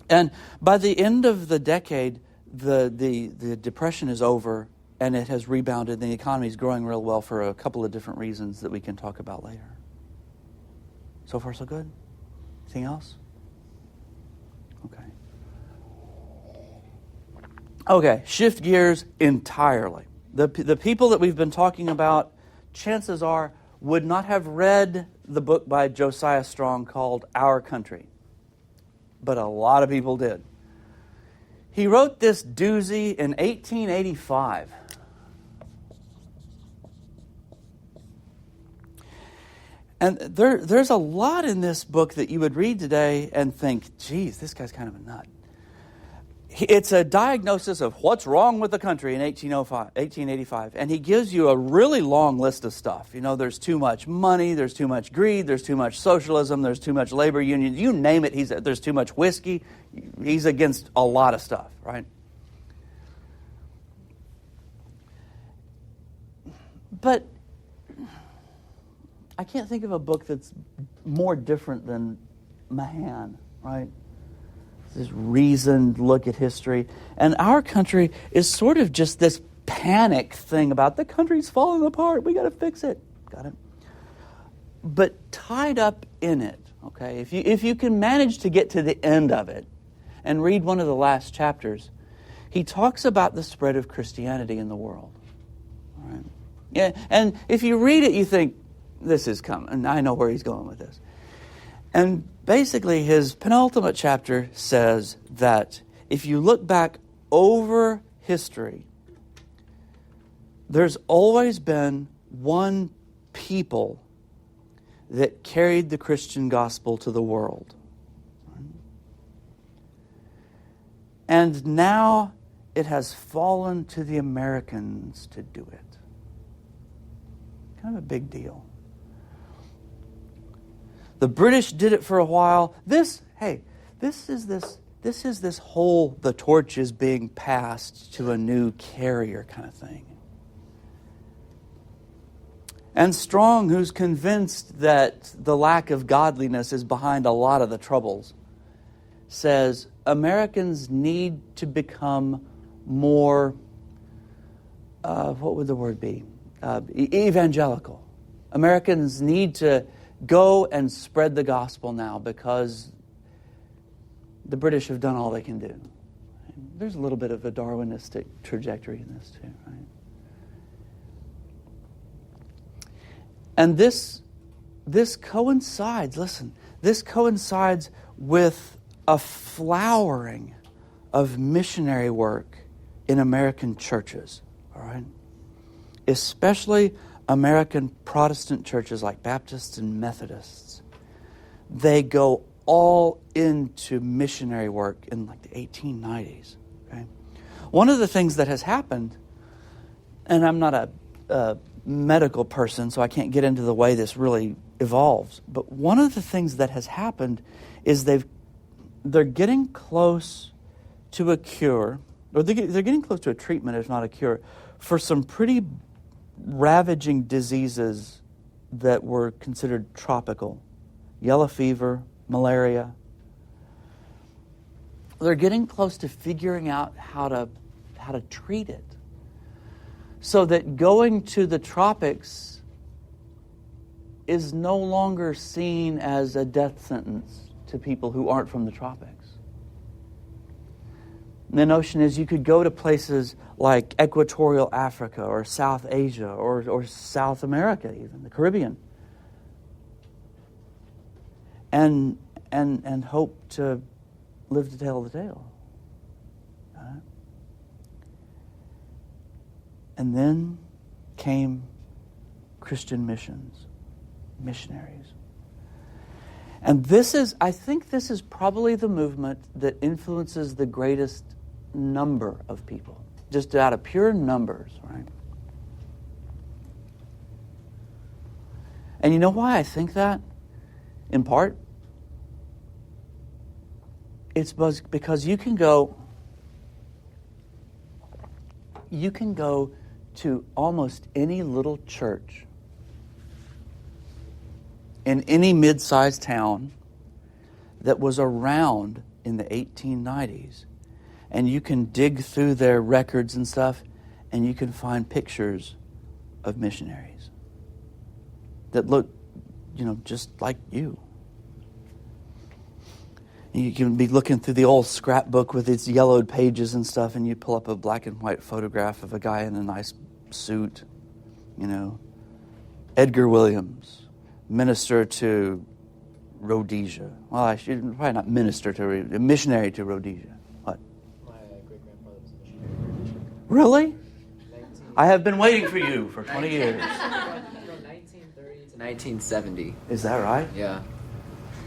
And by the end of the decade, the depression is over, and it has rebounded, and the economy is growing real well for a couple of different reasons that we can talk about later. So far, so good? Anything else? Okay, shift gears entirely. The people that we've been talking about, chances are, would not have read the book by Josiah Strong called Our Country. But a lot of people did. He wrote this doozy in 1885. And there's a lot in this book that you would read today and think, geez, this guy's kind of a nut. It's a diagnosis of what's wrong with the country in 1885. And he gives you a really long list of stuff. You know, there's too much money, there's too much greed, there's too much socialism, there's too much labor unions. You name it, there's too much whiskey. He's against a lot of stuff, right? But I can't think of a book that's more different than Mahan, right? This reasoned look at history. And Our Country is sort of just this panic thing about the country's falling apart. We got to fix it. Got it? But tied up in it, okay, if you can manage to get to the end of it and read one of the last chapters, he talks about the spread of Christianity in the world. All right? Yeah, and if you read it, you think, this is coming. And I know where he's going with this. And basically, his penultimate chapter says that if you look back over history, there's always been one people that carried the Christian gospel to the world. And now it has fallen to the Americans to do it. Kind of a big deal. The British did it for a while. This is this whole the torch is being passed to a new carrier kind of thing. And Strong, who's convinced that the lack of godliness is behind a lot of the troubles, says Americans need to become more, what would the word be? Evangelical. Americans need to go and spread the gospel now because the British have done all they can do. There's a little bit of a Darwinistic trajectory in this too, right? And this coincides, listen, this coincides with a flowering of missionary work in American churches, all right? Especially American Protestant churches like Baptists and Methodists. They go all into missionary work in like the 1890s. Okay? One of the things that has happened, and I'm not a medical person, so I can't get into the way this really evolves, but one of the things that has happened is they're getting close to a cure, or they're getting close to a treatment, if not a cure, for some pretty ravaging diseases that were considered tropical. Yellow fever, malaria. They're getting close to figuring out how to treat it. So that going to the tropics is no longer seen as a death sentence to people who aren't from the tropics. And the notion is you could go to places like Equatorial Africa or South Asia or South America, even the Caribbean, and hope to live to tell the tale. And then came Christian missionaries. And I think this is probably the movement that influences the greatest number of people, just out of pure numbers, right? And you know why I think that? In part, it's because you can go to almost any little church in any mid-sized town that was around in the 1890s, and you can dig through their records and stuff, and you can find pictures of missionaries that look, just like you. You can be looking through the old scrapbook with its yellowed pages and stuff, and you pull up a black and white photograph of a guy in a nice suit, Edgar Williams, minister to Rhodesia. Well, I should probably not minister to Rhodesia, missionary to Rhodesia. What? My great-grandfather was a missionary. Really? I have been waiting for you for 20 years. From 1930 to 1970. Is that right? Yeah.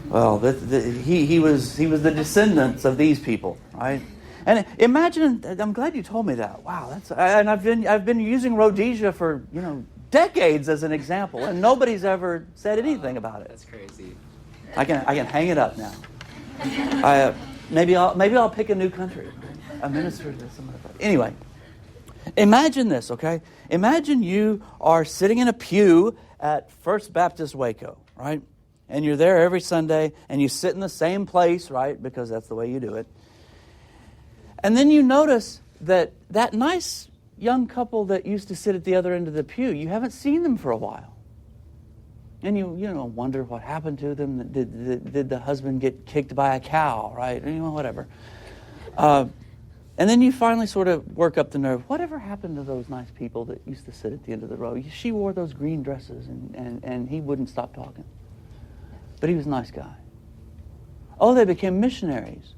Well, he was the descendants of these people, right? And imagine, I'm glad you told me that. Wow, and I've been using Rhodesia for decades as an example, and nobody's ever said anything about it. That's crazy. I can hang it up now. Maybe I'll pick a new country. A minister to some other. Anyway, imagine this, okay? Imagine you are sitting in a pew at First Baptist Waco, right? And you're there every Sunday, and you sit in the same place, right? Because that's the way you do it. And then you notice that nice young couple that used to sit at the other end of the pew, you haven't seen them for a while. And you wonder what happened to them. Did the husband get kicked by a cow, right? Whatever. And then you finally sort of work up the nerve. Whatever happened to those nice people that used to sit at the end of the row? She wore those green dresses, and he wouldn't stop talking. But he was a nice guy. Oh, they became missionaries.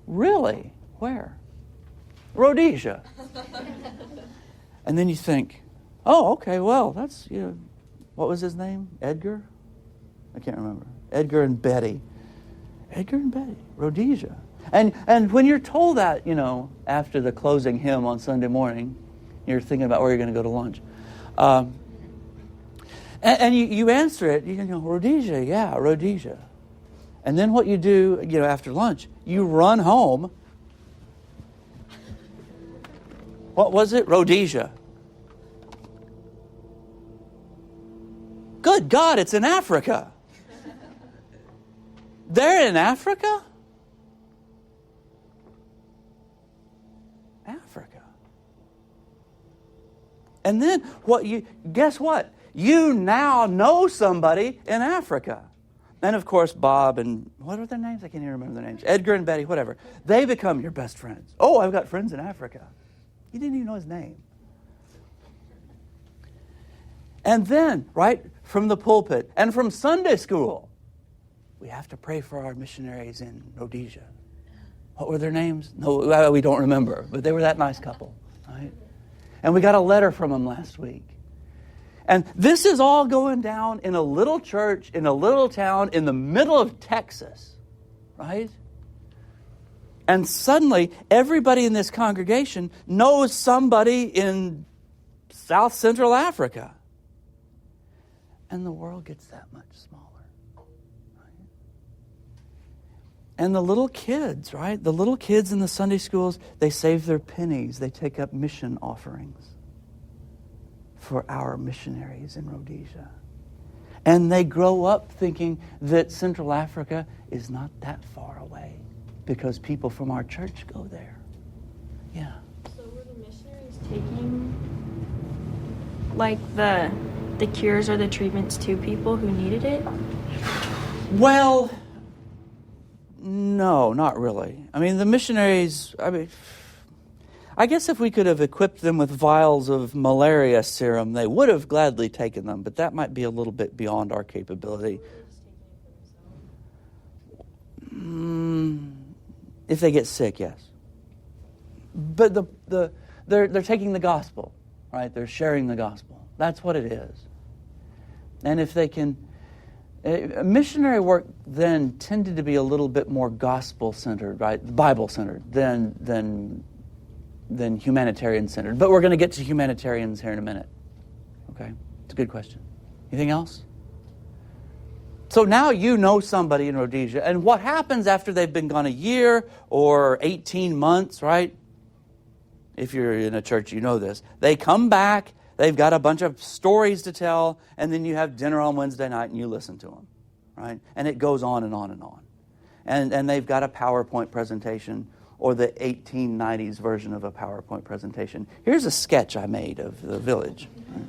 Really? Where? Rhodesia. And then you think, oh, okay, well, that's, what was his name? Edgar? I can't remember. Edgar and Betty. Edgar and Betty, Rhodesia. And when you're told that, after the closing hymn on Sunday morning, you're thinking about where you're going to go to lunch. And you answer it, Rhodesia, yeah, Rhodesia. And then what you do, after lunch, you run home. What was it? Rhodesia. Good God, it's in Africa. They're in Africa? Africa. And then guess what? You now know somebody in Africa. And of course, Bob and, what are their names? I can't even remember their names. Edgar and Betty, whatever. They become your best friends. Oh, I've got friends in Africa. You didn't even know his name. And then, right, from the pulpit and from Sunday school, we have to pray for our missionaries in Rhodesia. What were their names? No, we don't remember, but they were that nice couple, right? And we got a letter from them last week. And this is all going down in a little church, in a little town, in the middle of Texas, right? And suddenly, everybody in this congregation knows somebody in South Central Africa. And the world gets that much smaller. Right? And the little kids, right? The little kids in the Sunday schools, they save their pennies. They take up mission offerings for our missionaries in Rhodesia. And they grow up thinking that Central Africa is not that far away because people from our church go there. Yeah. So were the missionaries taking like the cures or the treatments to people who needed it? Well, no, not really. I mean, the missionaries, I guess if we could have equipped them with vials of malaria serum, they would have gladly taken them, but that might be a little bit beyond our capability. If they get sick, yes. But they're taking the gospel, right? They're sharing the gospel. That's what it is. And if they can... missionary work then tended to be a little bit more gospel-centered, right? Bible-centered than humanitarian-centered. But we're going to get to humanitarians here in a minute. Okay? It's a good question. Anything else? So now you know somebody in Rhodesia, and what happens after they've been gone a year or 18 months, right? If you're in a church, you know this. They come back, they've got a bunch of stories to tell, and then you have dinner on Wednesday night and you listen to them, right? And it goes on and on and on. And they've got a PowerPoint presentation, or the 1890s version of a PowerPoint presentation. Here's a sketch I made of the village. Right?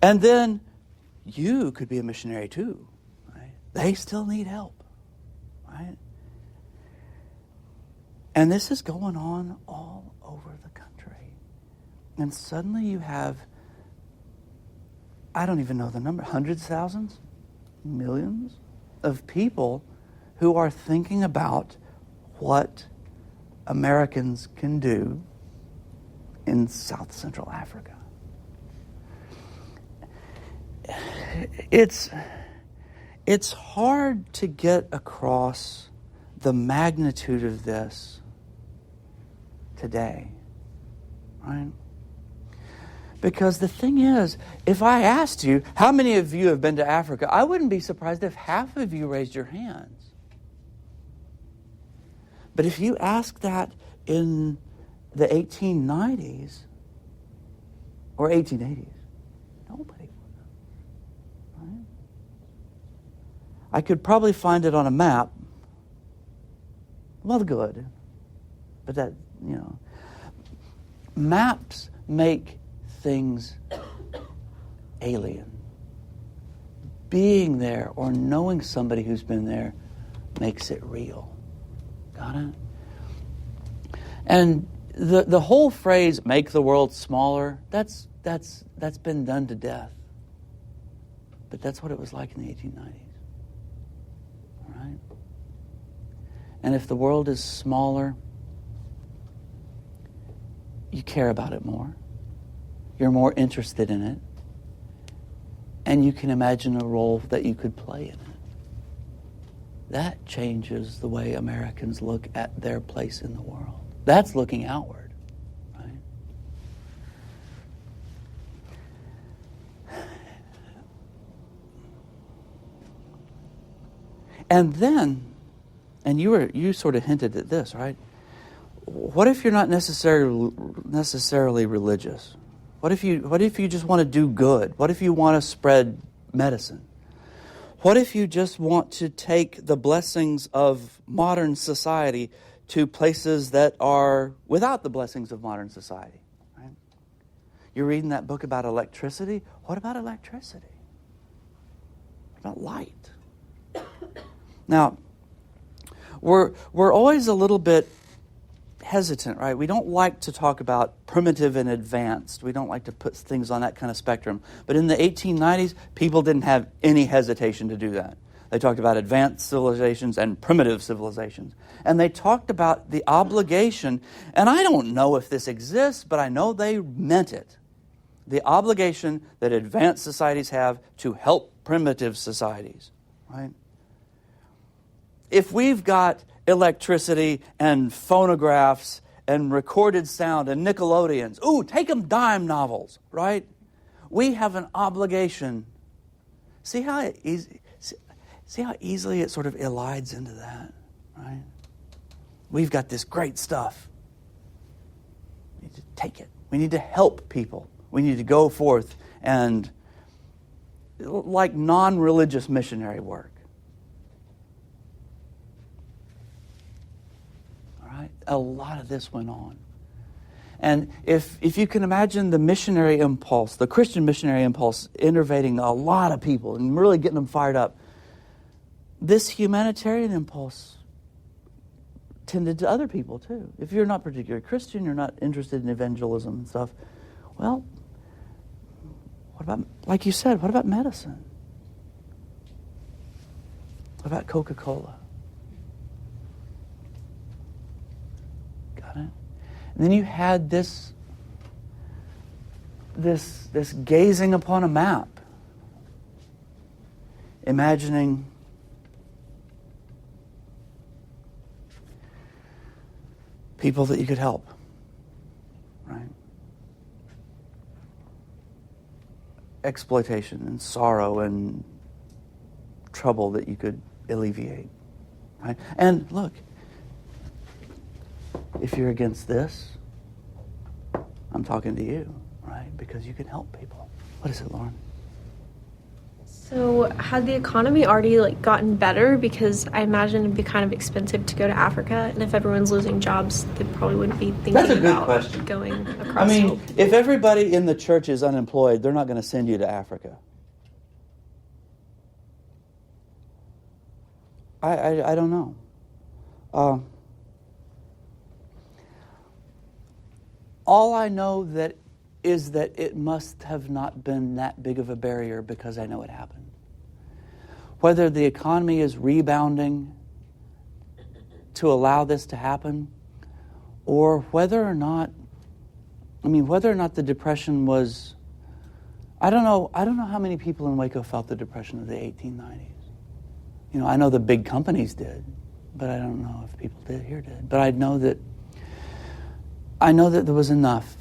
And then you could be a missionary too, right? They still need help, right? And this is going on all over the country. And suddenly you have, I don't even know the number, hundreds, thousands, millions of people who are thinking about what Americans can do in South Central Africa. It's hard to get across the magnitude of this today, right? Because the thing is, if I asked you, how many of you have been to Africa, I wouldn't be surprised if half of you raised your hands. But if you ask that in the 1890s or 1880s, nobody would. Right? I could probably find it on a map. Well, good. But that, maps make things alien. Being there or knowing somebody who's been there makes it real. Got it? And the whole phrase "make the world smaller," that's been done to death. But that's what it was like in the 1890s. Right? And if the world is smaller, you care about it more. You're more interested in it. And you can imagine a role that you could play in it. That changes the way Americans look at their place in the world. That's looking outward, right? And then, and you sort of hinted at this, right? What if you're not necessarily religious? What if you just want to do good? What if you want to spread medicine? What if you just want to take the blessings of modern society to places that are without the blessings of modern society? Right? You're reading that book about electricity. What about electricity? What about light? Now, we're always a little bit hesitant, right? We don't like to talk about primitive and advanced. We don't like to put things on that kind of spectrum. But in the 1890s, people didn't have any hesitation to do that. They talked about advanced civilizations and primitive civilizations. And they talked about the obligation, and I don't know if this exists, but I know they meant it. The obligation that advanced societies have to help primitive societies, right? If we've got electricity and phonographs and recorded sound and Nickelodeons, take them dime novels, right? We have an obligation. See how easy? See how easily it sort of elides into that, right? We've got this great stuff. We need to take it. We need to help people. We need to go forth and, like non-religious missionary work. All right? A lot of this went on. And if you can imagine the missionary impulse, the Christian missionary impulse, innervating a lot of people and really getting them fired up, this humanitarian impulse tended to other people too. If you're not particularly Christian, you're not interested in evangelism and stuff, well, what about, like you said, what about medicine? What about Coca-Cola? Got it? And then you had this gazing upon a map, imagining people that you could help, right? Exploitation and sorrow and trouble that you could alleviate, right? And look, if you're against this, I'm talking to you, right? Because you can help people. What is it, Lauren? So had the economy already gotten better? Because I imagine it'd be kind of expensive to go to Africa, and if everyone's losing jobs, they probably wouldn't be thinking That's a good about question. going across. I mean, if everybody in the church is unemployed, they're not going to send you to Africa. I don't know. All I know is that it must have not been that big of a barrier, because I know it happened. Whether the economy is rebounding to allow this to happen, or whether or not the Depression was, I don't know how many people in Waco felt the Depression of the 1890s. I know the big companies did, but I don't know if people here did. But I know that there was enough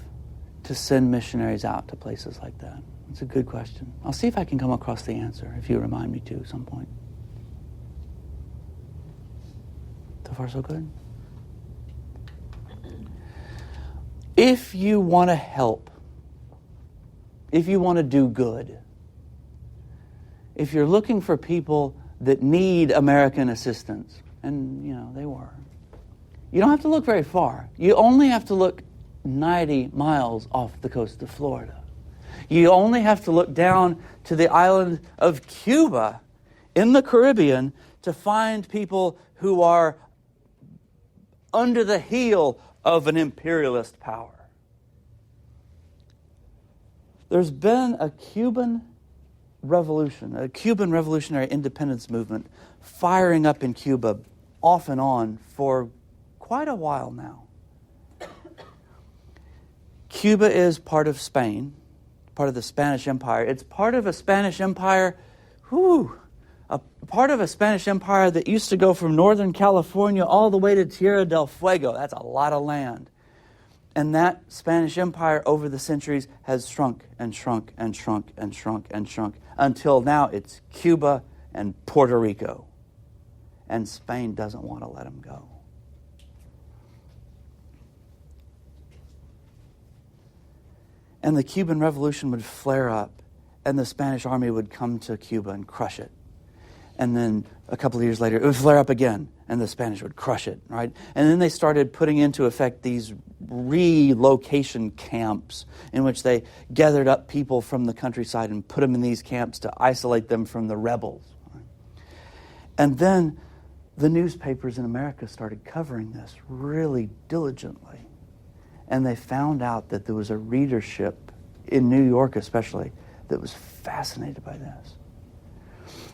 to send missionaries out to places like that. It's a good question. I'll see if I can come across the answer, if you remind me to at some point. So far, so good? If you want to help, if you want to do good, if you're looking for people that need American assistance, and, they were, you don't have to look very far. You only have to look 90 miles off the coast of Florida. You only have to look down to the island of Cuba in the Caribbean to find people who are under the heel of an imperialist power. There's been a Cuban revolution, a Cuban revolutionary independence movement firing up in Cuba off and on for quite a while now. Cuba is part of Spain, part of the Spanish Empire. It's part of a Spanish Empire, a part of a Spanish Empire that used to go from Northern California all the way to Tierra del Fuego. That's a lot of land. And that Spanish Empire over the centuries has shrunk and shrunk and shrunk and shrunk and shrunk until now it's Cuba and Puerto Rico. And Spain doesn't want to let them go. And the Cuban Revolution would flare up, and the Spanish army would come to Cuba and crush it. And then a couple of years later, it would flare up again, and the Spanish would crush it, right? And then they started putting into effect these relocation camps in which they gathered up people from the countryside and put them in these camps to isolate them from the rebels. Right? And then the newspapers in America started covering this really diligently. And they found out that there was a readership, in New York especially, that was fascinated by this.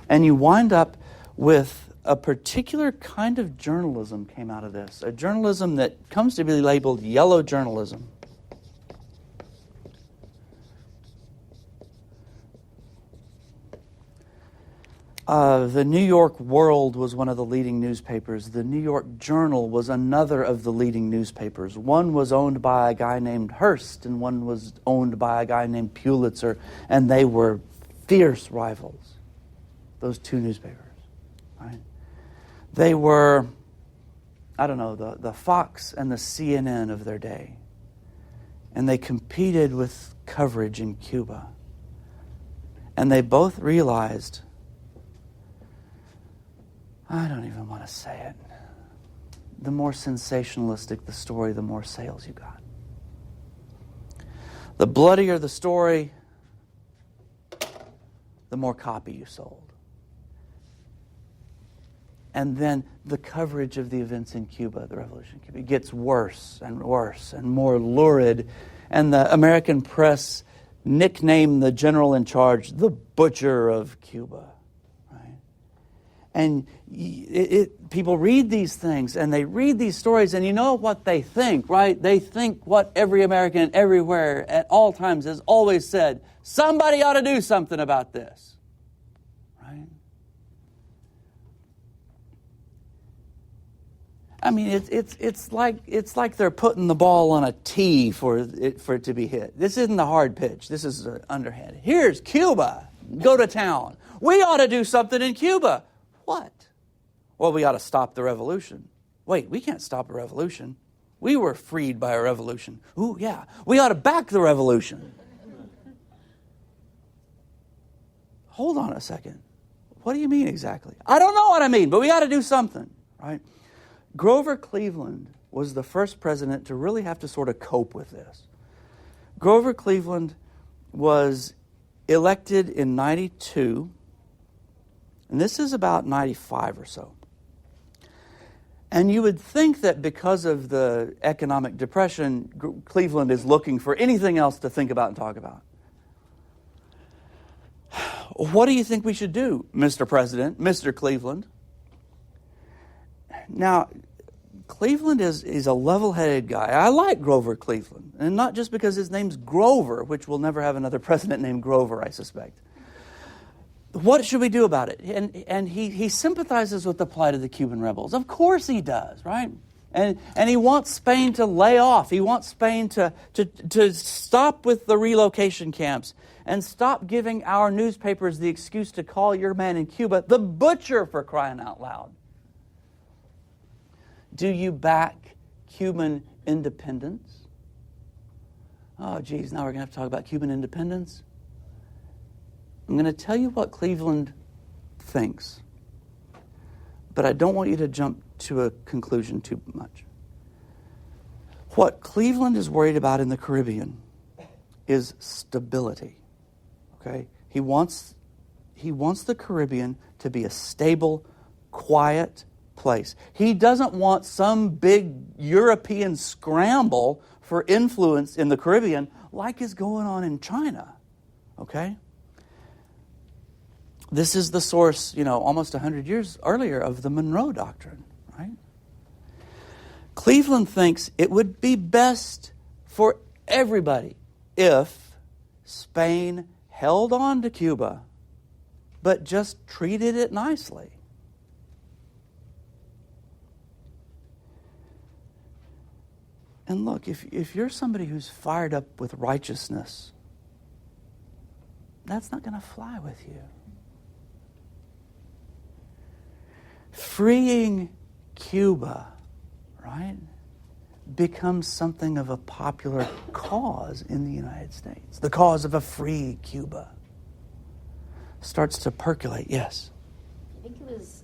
And you wind up with a particular kind of journalism came out of this, a journalism that comes to be labeled yellow journalism. The New York World was one of the leading newspapers. The New York Journal was another of the leading newspapers. One was owned by a guy named Hearst, and one was owned by a guy named Pulitzer, and they were fierce rivals, those two newspapers. right? They were, I don't know, the Fox and the CNN of their day. And they competed with coverage in Cuba. And they both realized, I don't even want to say it, the more sensationalistic the story, the more sales you got. The bloodier the story, the more copy you sold. And then the coverage of the events in Cuba, the revolution in Cuba, gets worse and worse and more lurid. And the American press nicknamed the general in charge the butcher of Cuba. Right? And people read these things and they read these stories, and you know what they think, right? They think what every American everywhere at all times has always said: somebody ought to do something about this. Right? I mean, it's like they're putting the ball on a tee for it to be hit. This isn't the hard pitch. This is an underhand. Here's Cuba. Go to town. We ought to do something in Cuba. What? Well, we ought to stop the revolution. Wait, we can't stop a revolution. We were freed by a revolution. Ooh, yeah. We ought to back the revolution. Hold on a second. What do you mean exactly? I don't know what I mean, but we got to do something, right? Grover Cleveland was the first president to really have to sort of cope with this. Grover Cleveland was elected in 92, and this is about 95 or so. And you would think that because of the economic depression, Cleveland is looking for anything else to think about and talk about. What do you think we should do, Mr. President, Mr. Cleveland? Now, Cleveland is a level-headed guy. I like Grover Cleveland, and not just because his name's Grover, which we'll never have another president named Grover, I suspect. What should we do about it? And he sympathizes with the plight of the Cuban rebels. Of course he does, right? And he wants Spain to lay off. He wants Spain to stop with the relocation camps and stop giving our newspapers the excuse to call your man in Cuba the butcher, for crying out loud. Do you back Cuban independence? Oh, geez, now we're going to have to talk about Cuban independence? I'm going to tell you what Cleveland thinks, but I don't want you to jump to a conclusion too much. What Cleveland is worried about in the Caribbean is stability. Okay? He wants the Caribbean to be a stable, quiet place. He doesn't want some big European scramble for influence in the Caribbean like is going on in China. Okay? This is the source, almost 100 years earlier of the Monroe Doctrine, right? Cleveland thinks it would be best for everybody if Spain held on to Cuba, but just treated it nicely. And look, if you're somebody who's fired up with righteousness, that's not going to fly with you. Freeing Cuba, right, becomes something of a popular cause in the United States. The cause of a free Cuba starts to percolate. Yes? I think it was,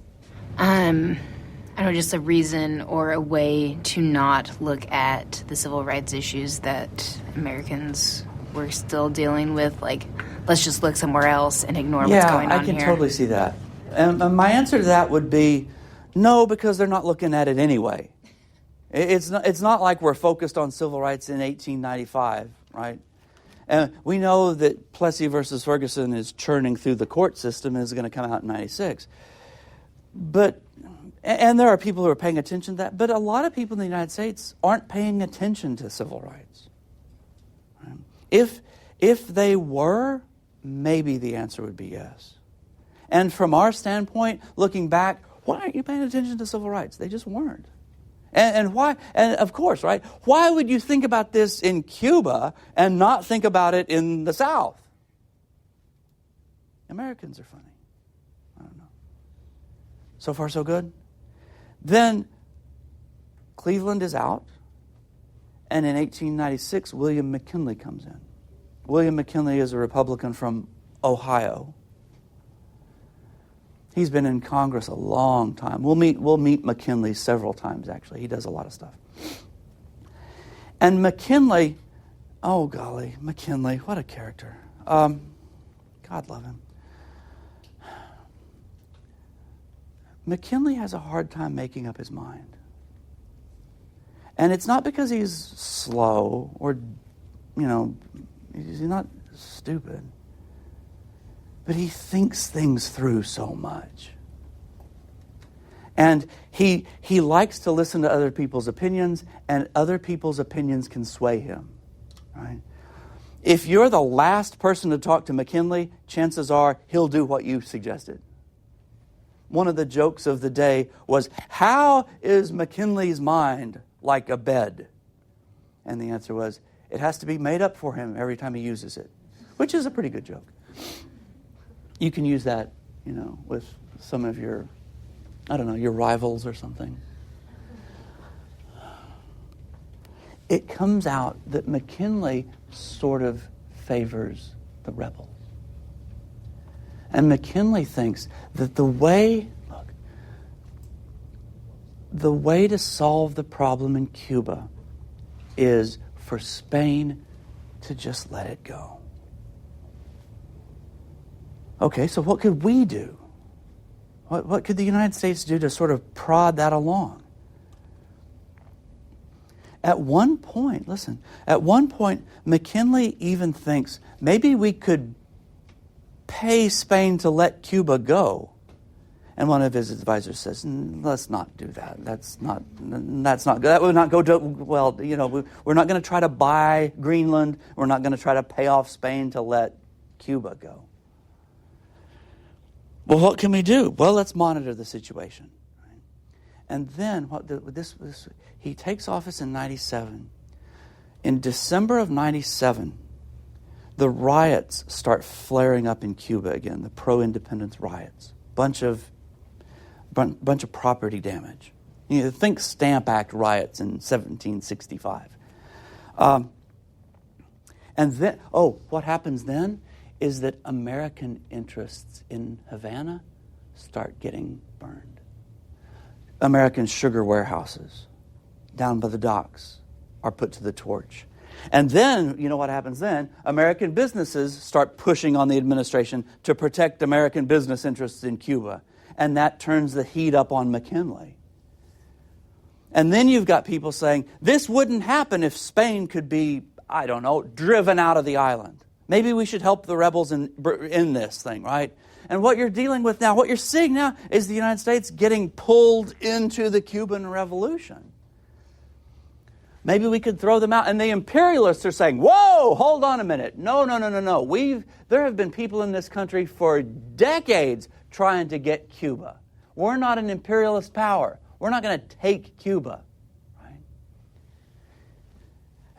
just a reason or a way to not look at the civil rights issues that Americans were still dealing with. Like, let's just look somewhere else and ignore what's going on here. Yeah, I can totally see that. And my answer to that would be no, because they're not looking at it anyway. It's not like we're focused on civil rights in 1895, right? And we know that Plessy versus Ferguson is churning through the court system and is going to come out in 96. And there are people who are paying attention to that, but a lot of people in the United States aren't paying attention to civil rights. If they were, maybe the answer would be yes. And from our standpoint, looking back, why aren't you paying attention to civil rights? They just weren't. And why? And of course, right? Why would you think about this in Cuba and not think about it in the South? Americans are funny. I don't know. So far, so good? Then Cleveland is out, and in 1896, William McKinley comes in. William McKinley is a Republican from Ohio. He's been in Congress a long time. We'll meet McKinley several times, actually. He does a lot of stuff. And McKinley, oh golly, McKinley, what a character. God love him. McKinley has a hard time making up his mind. And it's not because he's slow or, he's not stupid. But he thinks things through so much. And he likes to listen to other people's opinions, and other people's opinions can sway him. Right? If you're the last person to talk to McKinley, chances are he'll do what you suggested. One of the jokes of the day was, how is McKinley's mind like a bed? And the answer was, it has to be made up for him every time he uses it, which is a pretty good joke. You can use that, with some of your, your rivals or something. It comes out that McKinley sort of favors the rebels. And McKinley thinks that the way to solve the problem in Cuba is for Spain to just let it go. Okay, so what could we do? What could the United States do to sort of prod that along? At one point, McKinley even thinks maybe we could pay Spain to let Cuba go. And one of his advisors says, let's not do that. That's not good. That would not go well. We're not going to try to buy Greenland. We're not going to try to pay off Spain to let Cuba go. Well, what can we do? Well, let's monitor the situation. And then he takes office in 97. In December of 97, the riots start flaring up in Cuba again, the pro-independence riots. Bunch of property damage. Think Stamp Act riots in 1765. And then, what happens then is that American interests in Havana start getting burned. American sugar warehouses down by the docks are put to the torch. And then, what happens then? American businesses start pushing on the administration to protect American business interests in Cuba. And that turns the heat up on McKinley. And then you've got people saying, this wouldn't happen if Spain could be, driven out of the island. Maybe we should help the rebels in this thing, right? And what you're dealing with now, what you're seeing now, is the United States getting pulled into the Cuban Revolution. Maybe we could throw them out. And the imperialists are saying, whoa, hold on a minute. No. There have been people in this country for decades trying to get Cuba. We're not an imperialist power. We're not going to take Cuba. Right?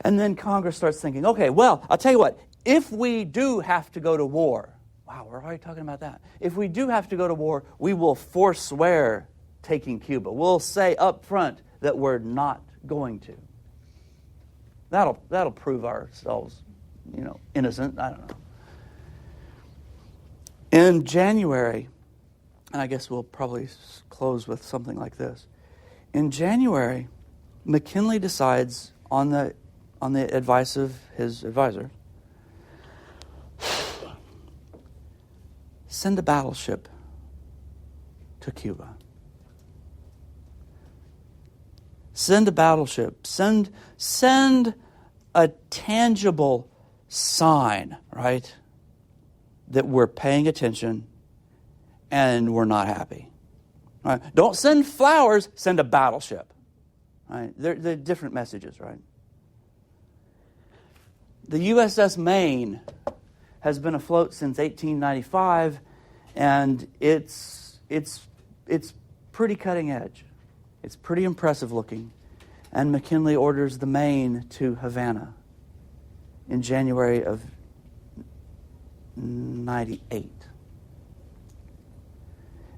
And then Congress starts thinking, okay, well, I'll tell you what. If we do have to go to war, wow, we're already talking about that. If we do have to go to war, we will forswear taking Cuba. We'll say up front that we're not going to. That'll prove ourselves, innocent. I don't know. In January, and I guess we'll probably close with something like this. In January, McKinley decides on the advice of his advisor, send a battleship to Cuba. Send a battleship. Send a tangible sign, right, that we're paying attention and we're not happy. Right? Don't send flowers, send a battleship. Right? They're different messages, right? The USS Maine has been afloat since 1895, and it's pretty cutting edge. It's pretty impressive looking. And McKinley orders the Maine to Havana in January of 98.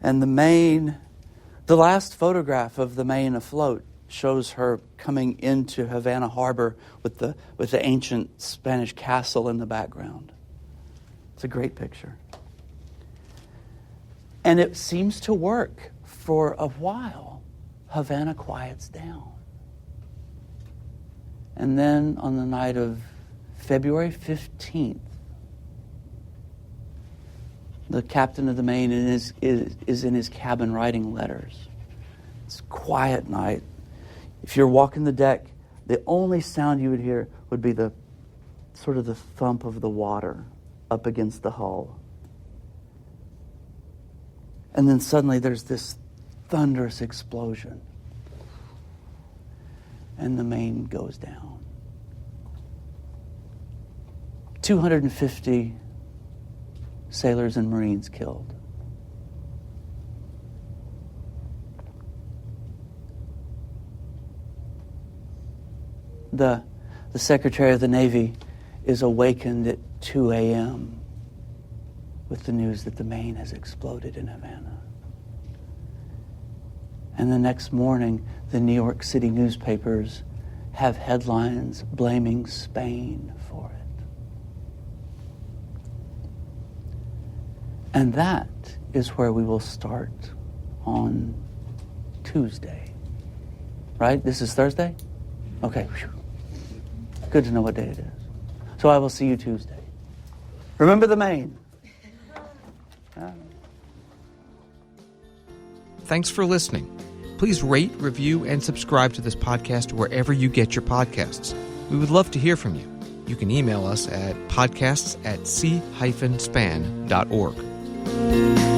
And the Maine The last photograph of the Maine afloat shows her coming into Havana Harbor with the ancient Spanish castle in the background. It's a great picture. And it seems to work for a while. Havana quiets down. And then on the night of February 15th, the captain of the Maine is in his cabin writing letters. It's a quiet night. If you're walking the deck, the only sound you would hear would be the sort of the thump of the water up against the hull. And then suddenly there's this thunderous explosion. And the Maine goes down. 250 sailors and Marines killed. The Secretary of the Navy is awakened at 2 a.m. with the news that the Maine has exploded in Havana. And the next morning, the New York City newspapers have headlines blaming Spain for it. And that is where we will start on Tuesday. Right? This is Thursday? Okay. Whew. Good to know what day it is. So I will see you Tuesday. Remember the Maine. Thanks for listening. Please rate, review, and subscribe to this podcast wherever you get your podcasts. We would love to hear from you. You can email us at podcasts@c-span.org.